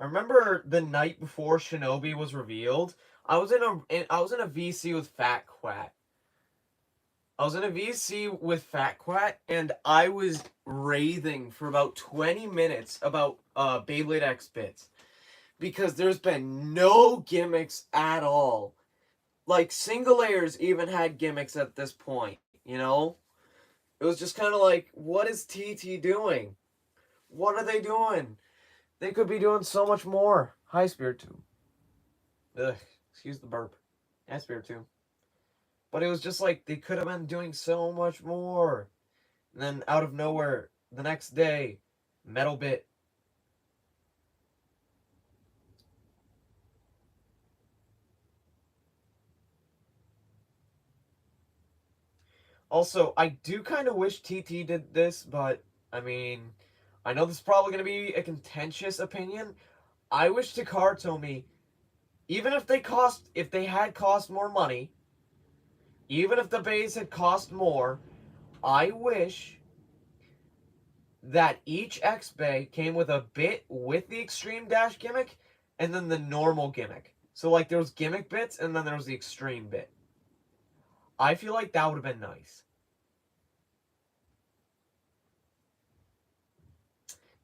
I remember the night before Shinobi was revealed, I was in a VC with Fat Quat. I was in a VC with Fat Quat, and I was raving for about 20 minutes about Beyblade X Bits. Because there's been no gimmicks at all. Like, single layers even had gimmicks at this point, you know? It was just kind of like, what is TT doing? What are they doing? They could be doing so much more. Hi, Spirit 2. Ugh, excuse the burp. Yeah, Spirit 2. But it was just like, they could have been doing so much more. And then, out of nowhere, the next day, Metal Bit. Also, I do kind of wish TT did this, but, I mean, I know this is probably going to be a contentious opinion. I wish Takara told me, even if they had cost more money, even if the bays had cost more, I wish that each X Bay came with a bit with the Extreme Dash gimmick and then the normal gimmick. So, like, there was gimmick bits and then there was the Extreme bit. I feel like that would have been nice.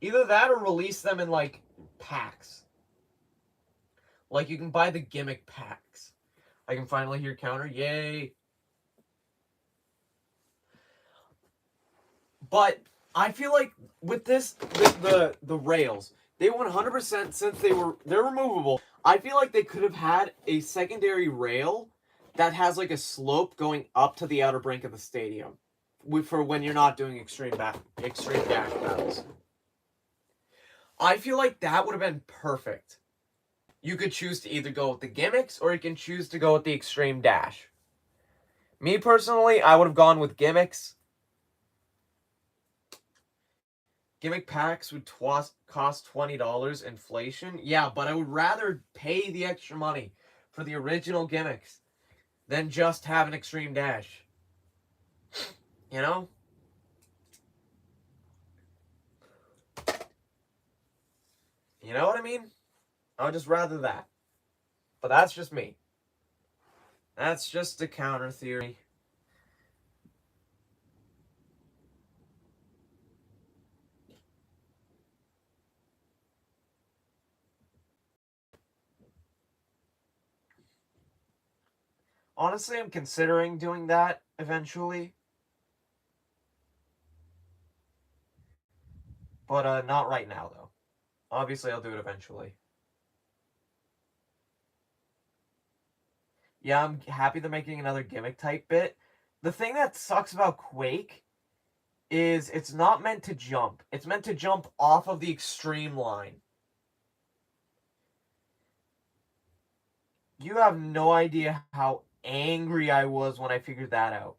Either that or release them in, like, packs. Like, you can buy the gimmick packs. I can finally hear counter. Yay. But I feel like with this, the rails, they 100%, since they're removable. I feel like they could have had a secondary rail that has like a slope going up to the outer brink of the stadium, for when you're not doing extreme dash battles. I feel like that would have been perfect. You could choose to either go with the gimmicks or you can choose to go with the extreme dash. Me personally, I would have gone with gimmicks. Gimmick packs would cost $20 inflation. Yeah, but I would rather pay the extra money for the original gimmicks than just have an extreme dash. You know? You know what I mean? I would just rather that. But that's just me. That's just a counter theory. Honestly, I'm considering doing that eventually. But not right now, though. Obviously, I'll do it eventually. Yeah, I'm happy they're making another gimmick type bit. The thing that sucks about Quake is it's not meant to jump. It's meant to jump off of the extreme line. You have no idea how angry I was when I figured that out.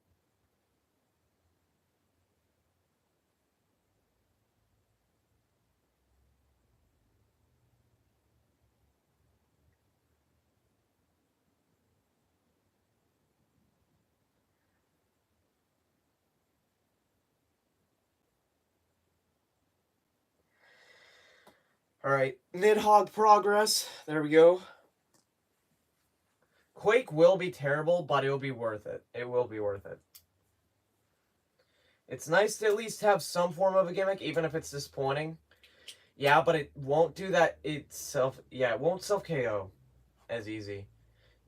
Alright, Nidhogg progress. There we go. Quake will be terrible, but it'll be worth it. It will be worth it. It's nice to at least have some form of a gimmick, even if it's disappointing. Yeah, but it won't do that itself. Yeah, it won't self-KO as easy.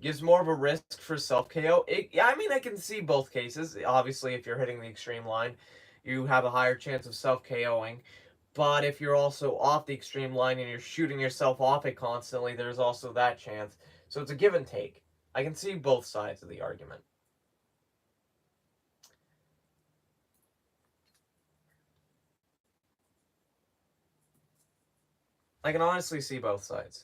Gives more of a risk for self-KO. Yeah, I mean, I can see both cases. Obviously, if you're hitting the extreme line, you have a higher chance of self-KOing. But if you're also off the extreme line and you're shooting yourself off it constantly, there's also that chance. So it's a give and take. I can see both sides of the argument. I can honestly see both sides.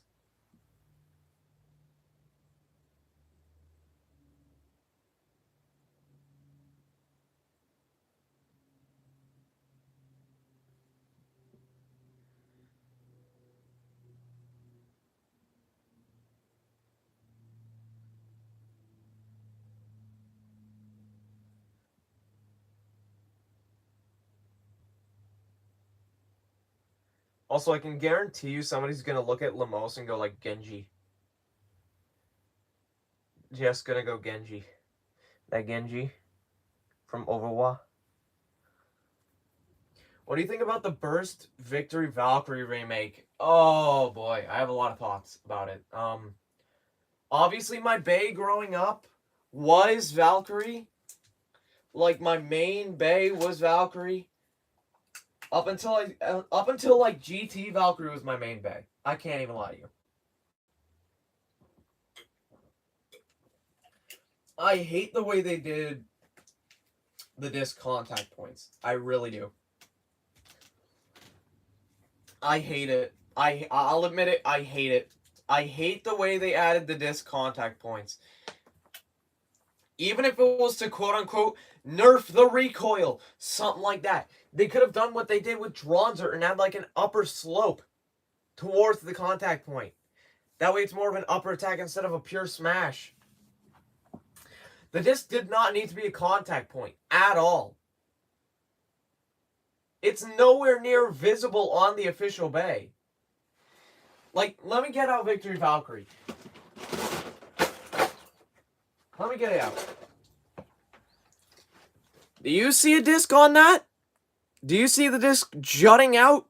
Also, I can guarantee you somebody's going to look at Lemos and go like, Genji. Just going to go Genji. That Genji from Overwatch. What do you think about the Burst Victory Valkyrie remake? Oh boy, I have a lot of thoughts about it. Obviously my bae growing up was Valkyrie. Like my main bae was Valkyrie. Up until like GT, Valkyrie was my main bae. I can't even lie to you. I hate the way they did the disc contact points. I really do. I hate it. I'll admit it, I hate it. I hate the way they added the disc contact points. Even if it was to quote-unquote nerf the recoil, something like that. They could have done what they did with Dronzer and had like an upper slope towards the contact point. That way it's more of an upper attack instead of a pure smash. The disc did not need to be a contact point at all. It's nowhere near visible on the official bae. Like, let me get out Victory Valkyrie. Let me get it out. Do you see a disc on that? Do you see the disc jutting out?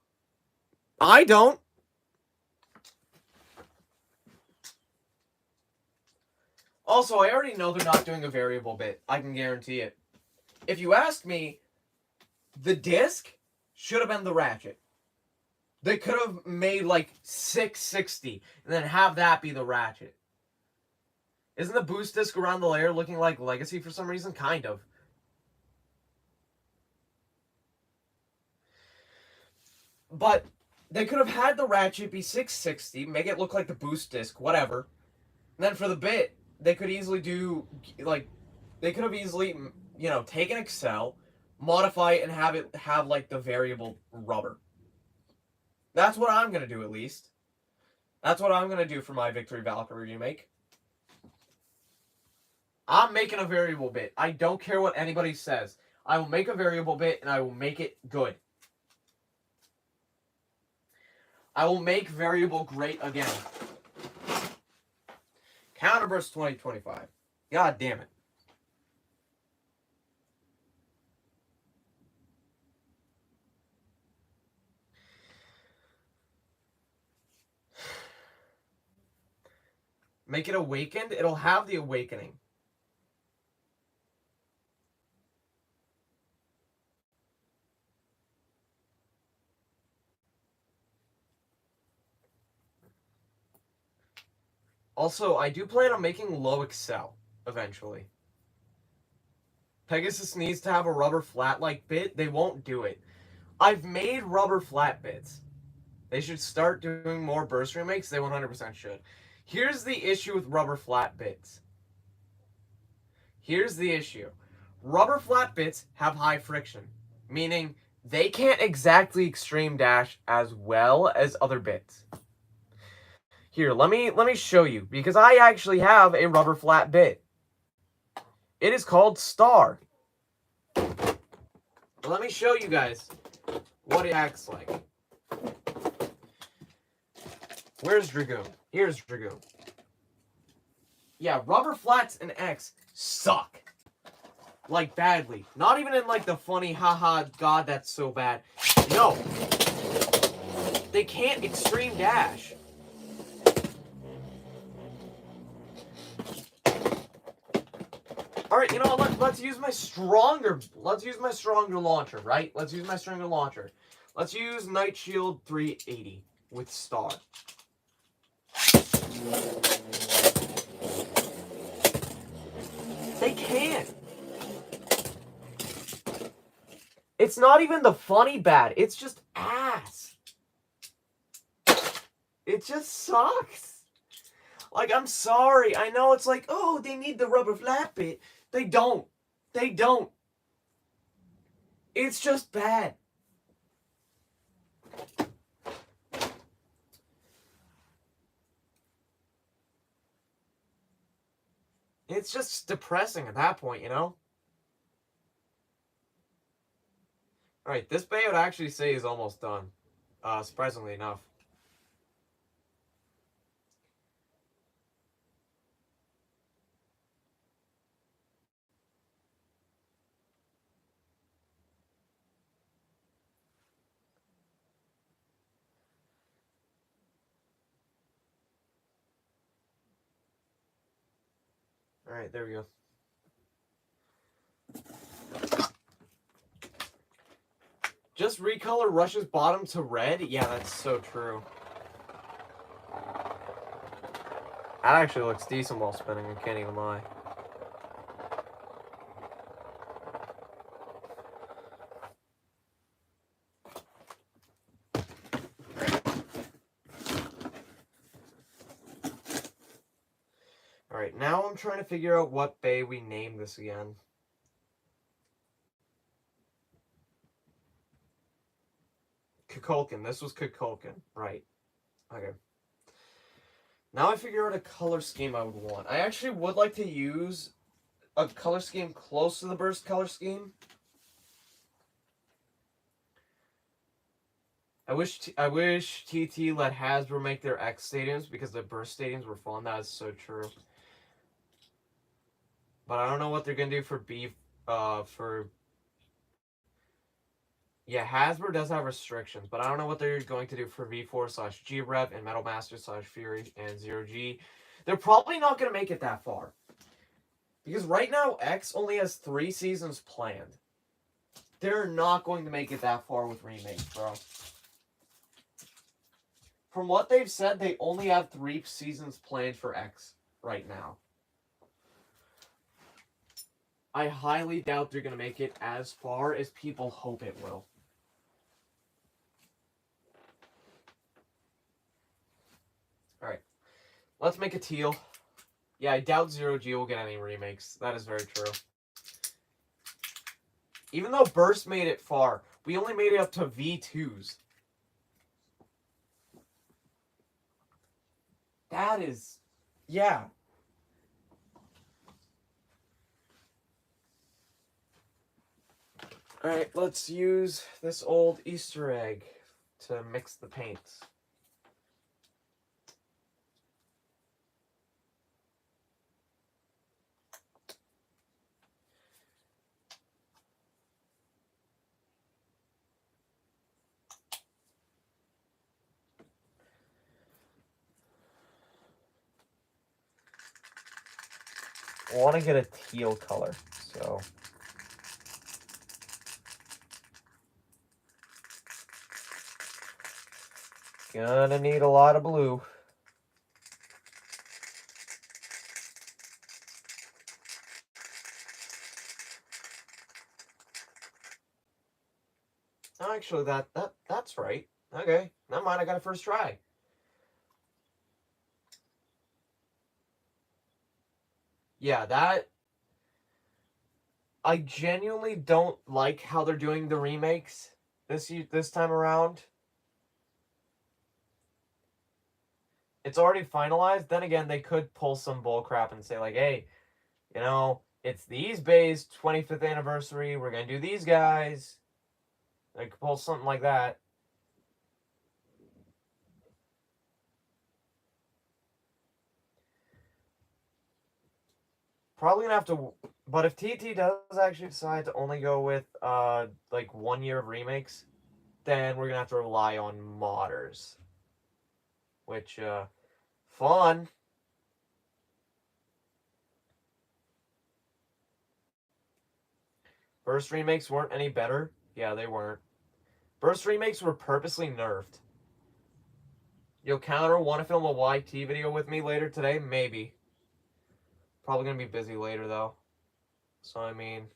I don't. Also, I already know they're not doing a variable bit. I can guarantee it. If you ask me, the disc should have been the ratchet. They could have made like 660 and then have that be the ratchet. Isn't the boost disc around the layer looking like Legacy for some reason? Kind of. But they could have had the ratchet be 660, make it look like the boost disc, whatever. And then for the bit, they could easily do, like, they could have easily, you know, take an Excel, modify it, and have it have, like, the variable rubber. That's what I'm going to do, at least. That's what I'm going to do for my Victory Valkyrie remake. I'm making a variable bit. I don't care what anybody says. I will make a variable bit, and I will make it good. I will make variable great again. Counterburst 2025. God damn it. Make it awakened. It'll have the awakening. Also, I do plan on making low Excel eventually. Pegasus needs to have a rubber flat-like bit. They won't do it. I've made rubber flat bits. They should start doing more burst remakes. They 100% should. Here's the issue with rubber flat bits. Here's the issue. Rubber flat bits have high friction, meaning they can't exactly extreme dash as well as other bits. Here, let me show you, because I actually have a rubber flat bit. It is called Star. Let me show you guys what it acts like. Where's Dragoon? Here's Dragoon. Yeah, rubber flats in X suck. Like, badly. Not even in, like, the funny, haha, God, that's so bad. No. They can't extreme dash. Alright, you know what? Let's use my stronger launcher, right? Let's use my stronger launcher. Let's use Night Shield 380 with Star. They can't. It's not even the funny bad. It's just ass. It just sucks. Like, I'm sorry. I know it's like, oh, they need the rubber flat bit. They don't. They don't. It's just bad. It's just depressing at that point, you know? Alright, this bay I would actually say is almost done. Surprisingly enough. Alright, there we go. Just recolor Rush's bottom to red? Yeah, that's so true. That actually looks decent while spinning, I can't even lie. Alright, now I'm trying to figure out what bay we name this again. Kukulkan. This was Kukulkan. Right. Okay. Now I figure out a color scheme I would want. I actually would like to use a color scheme close to the burst color scheme. I wish TT let Hasbro make their X stadiums because the burst stadiums were fun. That is so true. But I don't know what they're gonna do for Yeah, Hasbro does have restrictions, but I don't know what they're going to do for V4/G-Rev and Metal Master/Fury and Zero G. They're probably not going to make it that far. Because right now, X only has 3 seasons planned. They're not going to make it that far with remakes, bro. From what they've said, they only have 3 seasons planned for X right now. I highly doubt they're going to make it as far as people hope it will. Alright. Let's make a teal. Yeah, I doubt Zero G will get any remakes. That is very true. Even though Burst made it far, we only made it up to V2s. That is... Yeah. Alright, let's use this old Easter egg to mix the paints. I want to get a teal color, so... Gonna need a lot of blue. Actually, that's right. Okay, never mind, I got a first try. Yeah, that... I genuinely don't like how they're doing the remakes this time around. It's already finalized. Then again, they could pull some bullcrap and say like, hey, you know, it's these bays' 25th anniversary. We're going to do these guys. They could pull something like that. Probably gonna have to, but if TT does actually decide to only go with like 1 year of remakes, then we're gonna have to rely on modders, which fun. Burst remakes weren't any better. Yeah, they weren't. Burst remakes were purposely nerfed. You'll counter want to film a YT video with me later today? Maybe. Probably gonna be busy later though. So I mean,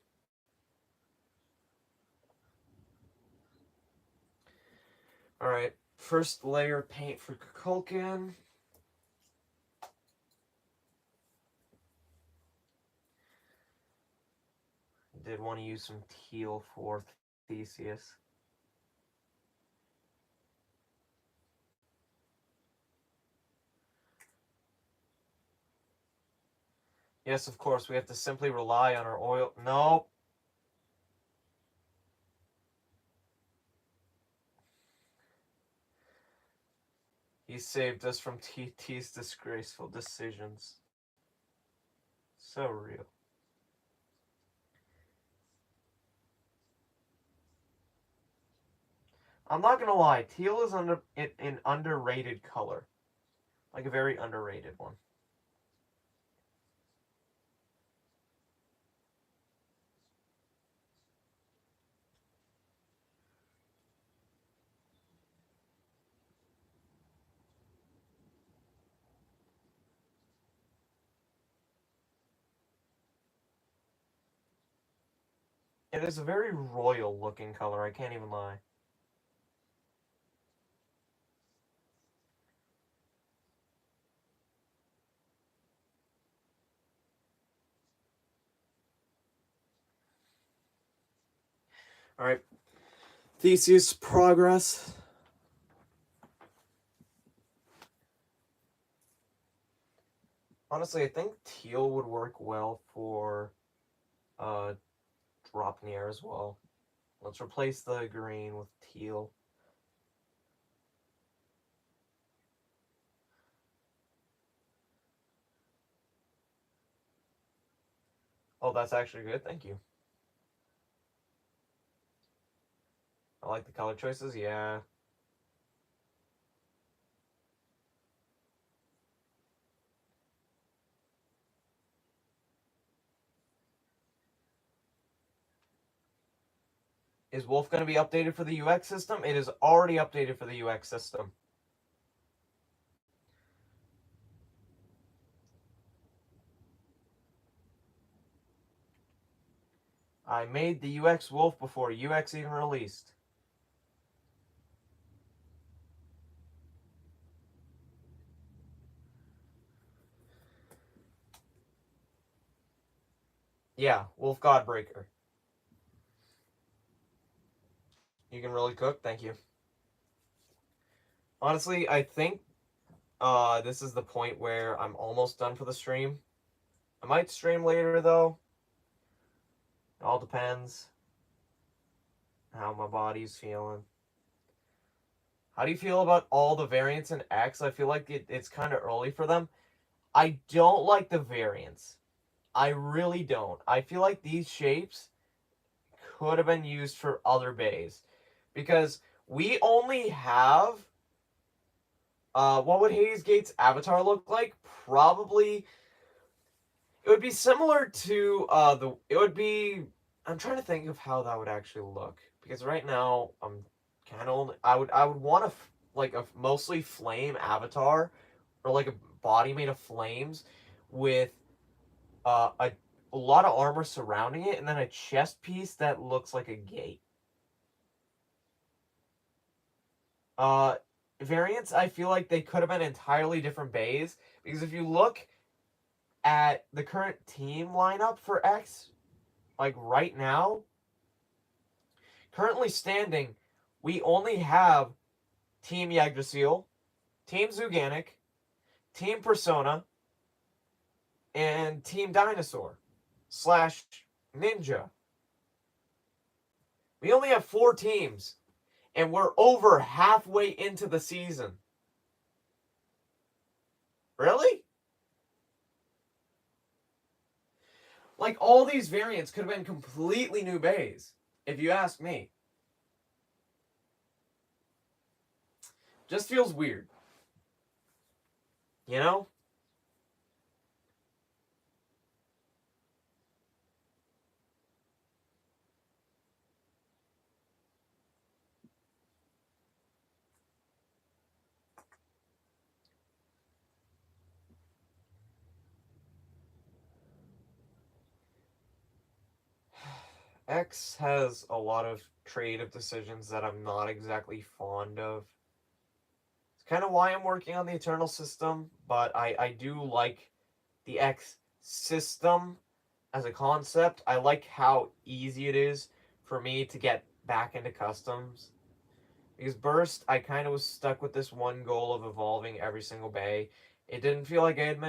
all right. First layer of paint for Kukulkan. Did want to use some teal for Theseus. Yes, of course, we have to simply rely on our oil. No. He saved us from TT's disgraceful decisions. So real. I'm not gonna lie, teal is an underrated color. Like a very underrated one. It is a very royal looking color, I can't even lie. Alright. Theseus progress. Honestly, I think teal would work well for Dropnir as well. Let's replace the green with teal. Oh, that's actually good. Thank you. I like the color choices. Yeah. Is Wolf going to be updated for the UX system? It is already updated for the UX system. I made the UX Wolf before UX even released. Yeah, Wolf Godbreaker. You can really cook? Thank you. Honestly, I think this is the point where I'm almost done for the stream. I might stream later, though. It all depends how my body's feeling. How do you feel about all the variants in X? I feel like it's kind of early for them. I don't like the variants. I really don't. I feel like these shapes could have been used for other bays. Because we only have... what would Hades Gate's avatar look like? Probably... It would be similar to It would be... I'm trying to think of how that would actually look. Because right now, I'm kind of... I would want like a mostly flame avatar. Or like a body made of flames. With a lot of armor surrounding it. And then a chest piece that looks like a gate. Variants, I feel like they could have been entirely different bays. Because if you look at the current team lineup for X, like right now, currently standing, we only have Team Yggdrasil, Team Zuganic, Team Persona, and Team Dinosaur / Ninja. We only have 4 teams, and we're over halfway into the season. Really? Like, all these variants could have been completely new bays, if you ask me. Just feels weird. You know? X has a lot of creative decisions that I'm not exactly fond of. It's kind of why I'm working on the Eternal system, but I do like the X system as a concept. I like how easy it is for me to get back into customs. Because Burst, I kind of was stuck with this one goal of evolving every single bay. It didn't feel like I had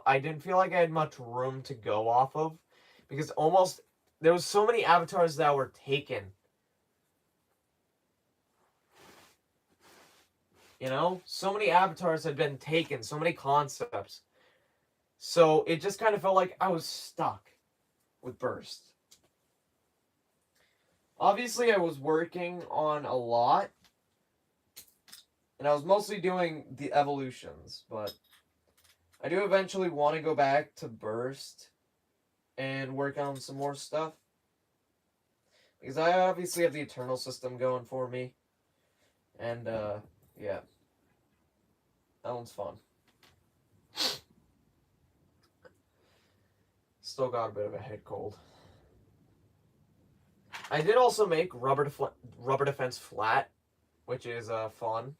I didn't feel like I had much room to go off of, because almost there was so many avatars that were taken. You know, so many avatars had been taken, so many concepts. So it just kind of felt like I was stuck with Burst. Obviously, I was working on a lot, and I was mostly doing the evolutions, but I do eventually want to go back to Burst and work on some more stuff. Because I obviously have the Eternal system going for me. And, yeah. That one's fun. Still got a bit of a head cold. I did also make Rubber Defense Flat, which is, fun.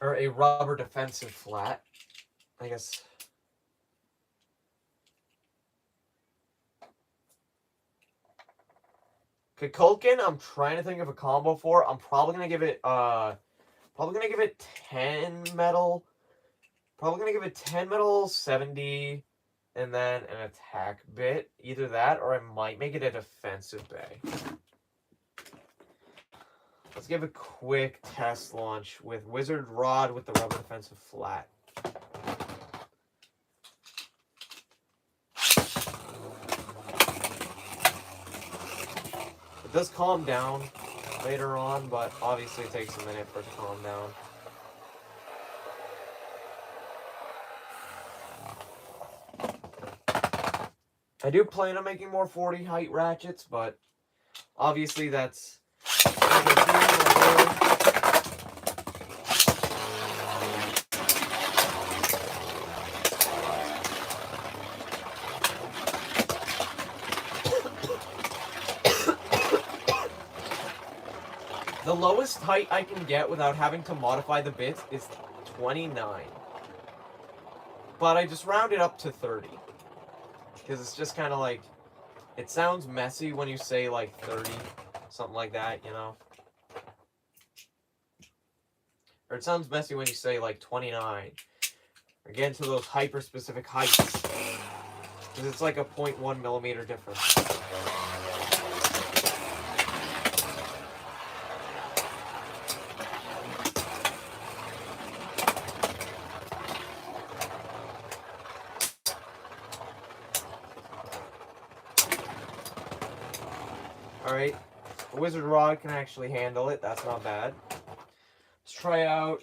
Or a Rubber Defensive Flat, I guess. Kukulkan, I'm trying to think of a combo for. I'm probably gonna give it 10 metal. Probably gonna give it 10 metal, 70, and then an attack bit. Either that, or I might make it a defensive bay. Let's give a quick test launch with Wizard Rod with the Rubber Defensive Flat. It does calm down later on, but obviously it takes a minute for it to calm down. I do plan on making more 40 height ratchets, but obviously that's the lowest height I can get without having to modify the bits is 29. But I just round it up to 30. Because it's just kind of like, it sounds messy when you say like 30, something like that, you know? Or it sounds messy when you say like 29. Or get into those hyper-specific heights. Because it's like a 0.1 millimeter difference. Alright, the Wizard Rod can actually handle it. That's not bad. Let's try out...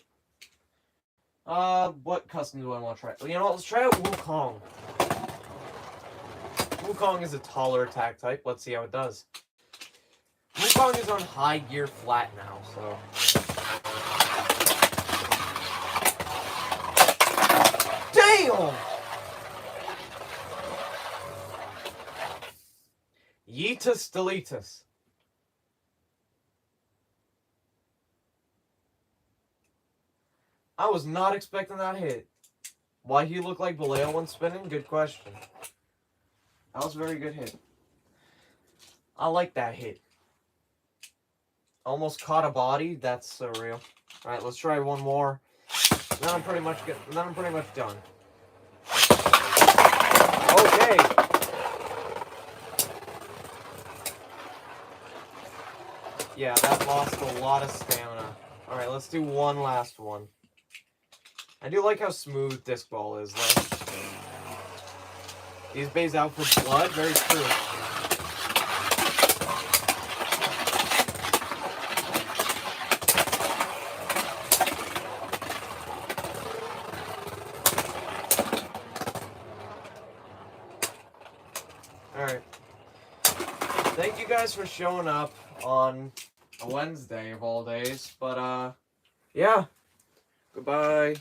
what custom do I want to try? You know what, let's try out Wukong. Wukong is a taller attack type. Let's see how it does. Wukong is on high gear flat now, so... Damn! Yeetus Deletus. I was not expecting that hit. Why he looked like Baleo when spinning? Good question. That was a very good hit. I like that hit. Almost caught a body. That's surreal. All right, let's try one more. Then I'm pretty much done. Okay. Yeah, that lost a lot of stamina. All right, let's do one last one. I do like how smooth Disc Ball is, though. He's based out for blood, very true. Alright. Thank you guys for showing up on a Wednesday of all days, but, yeah. Goodbye.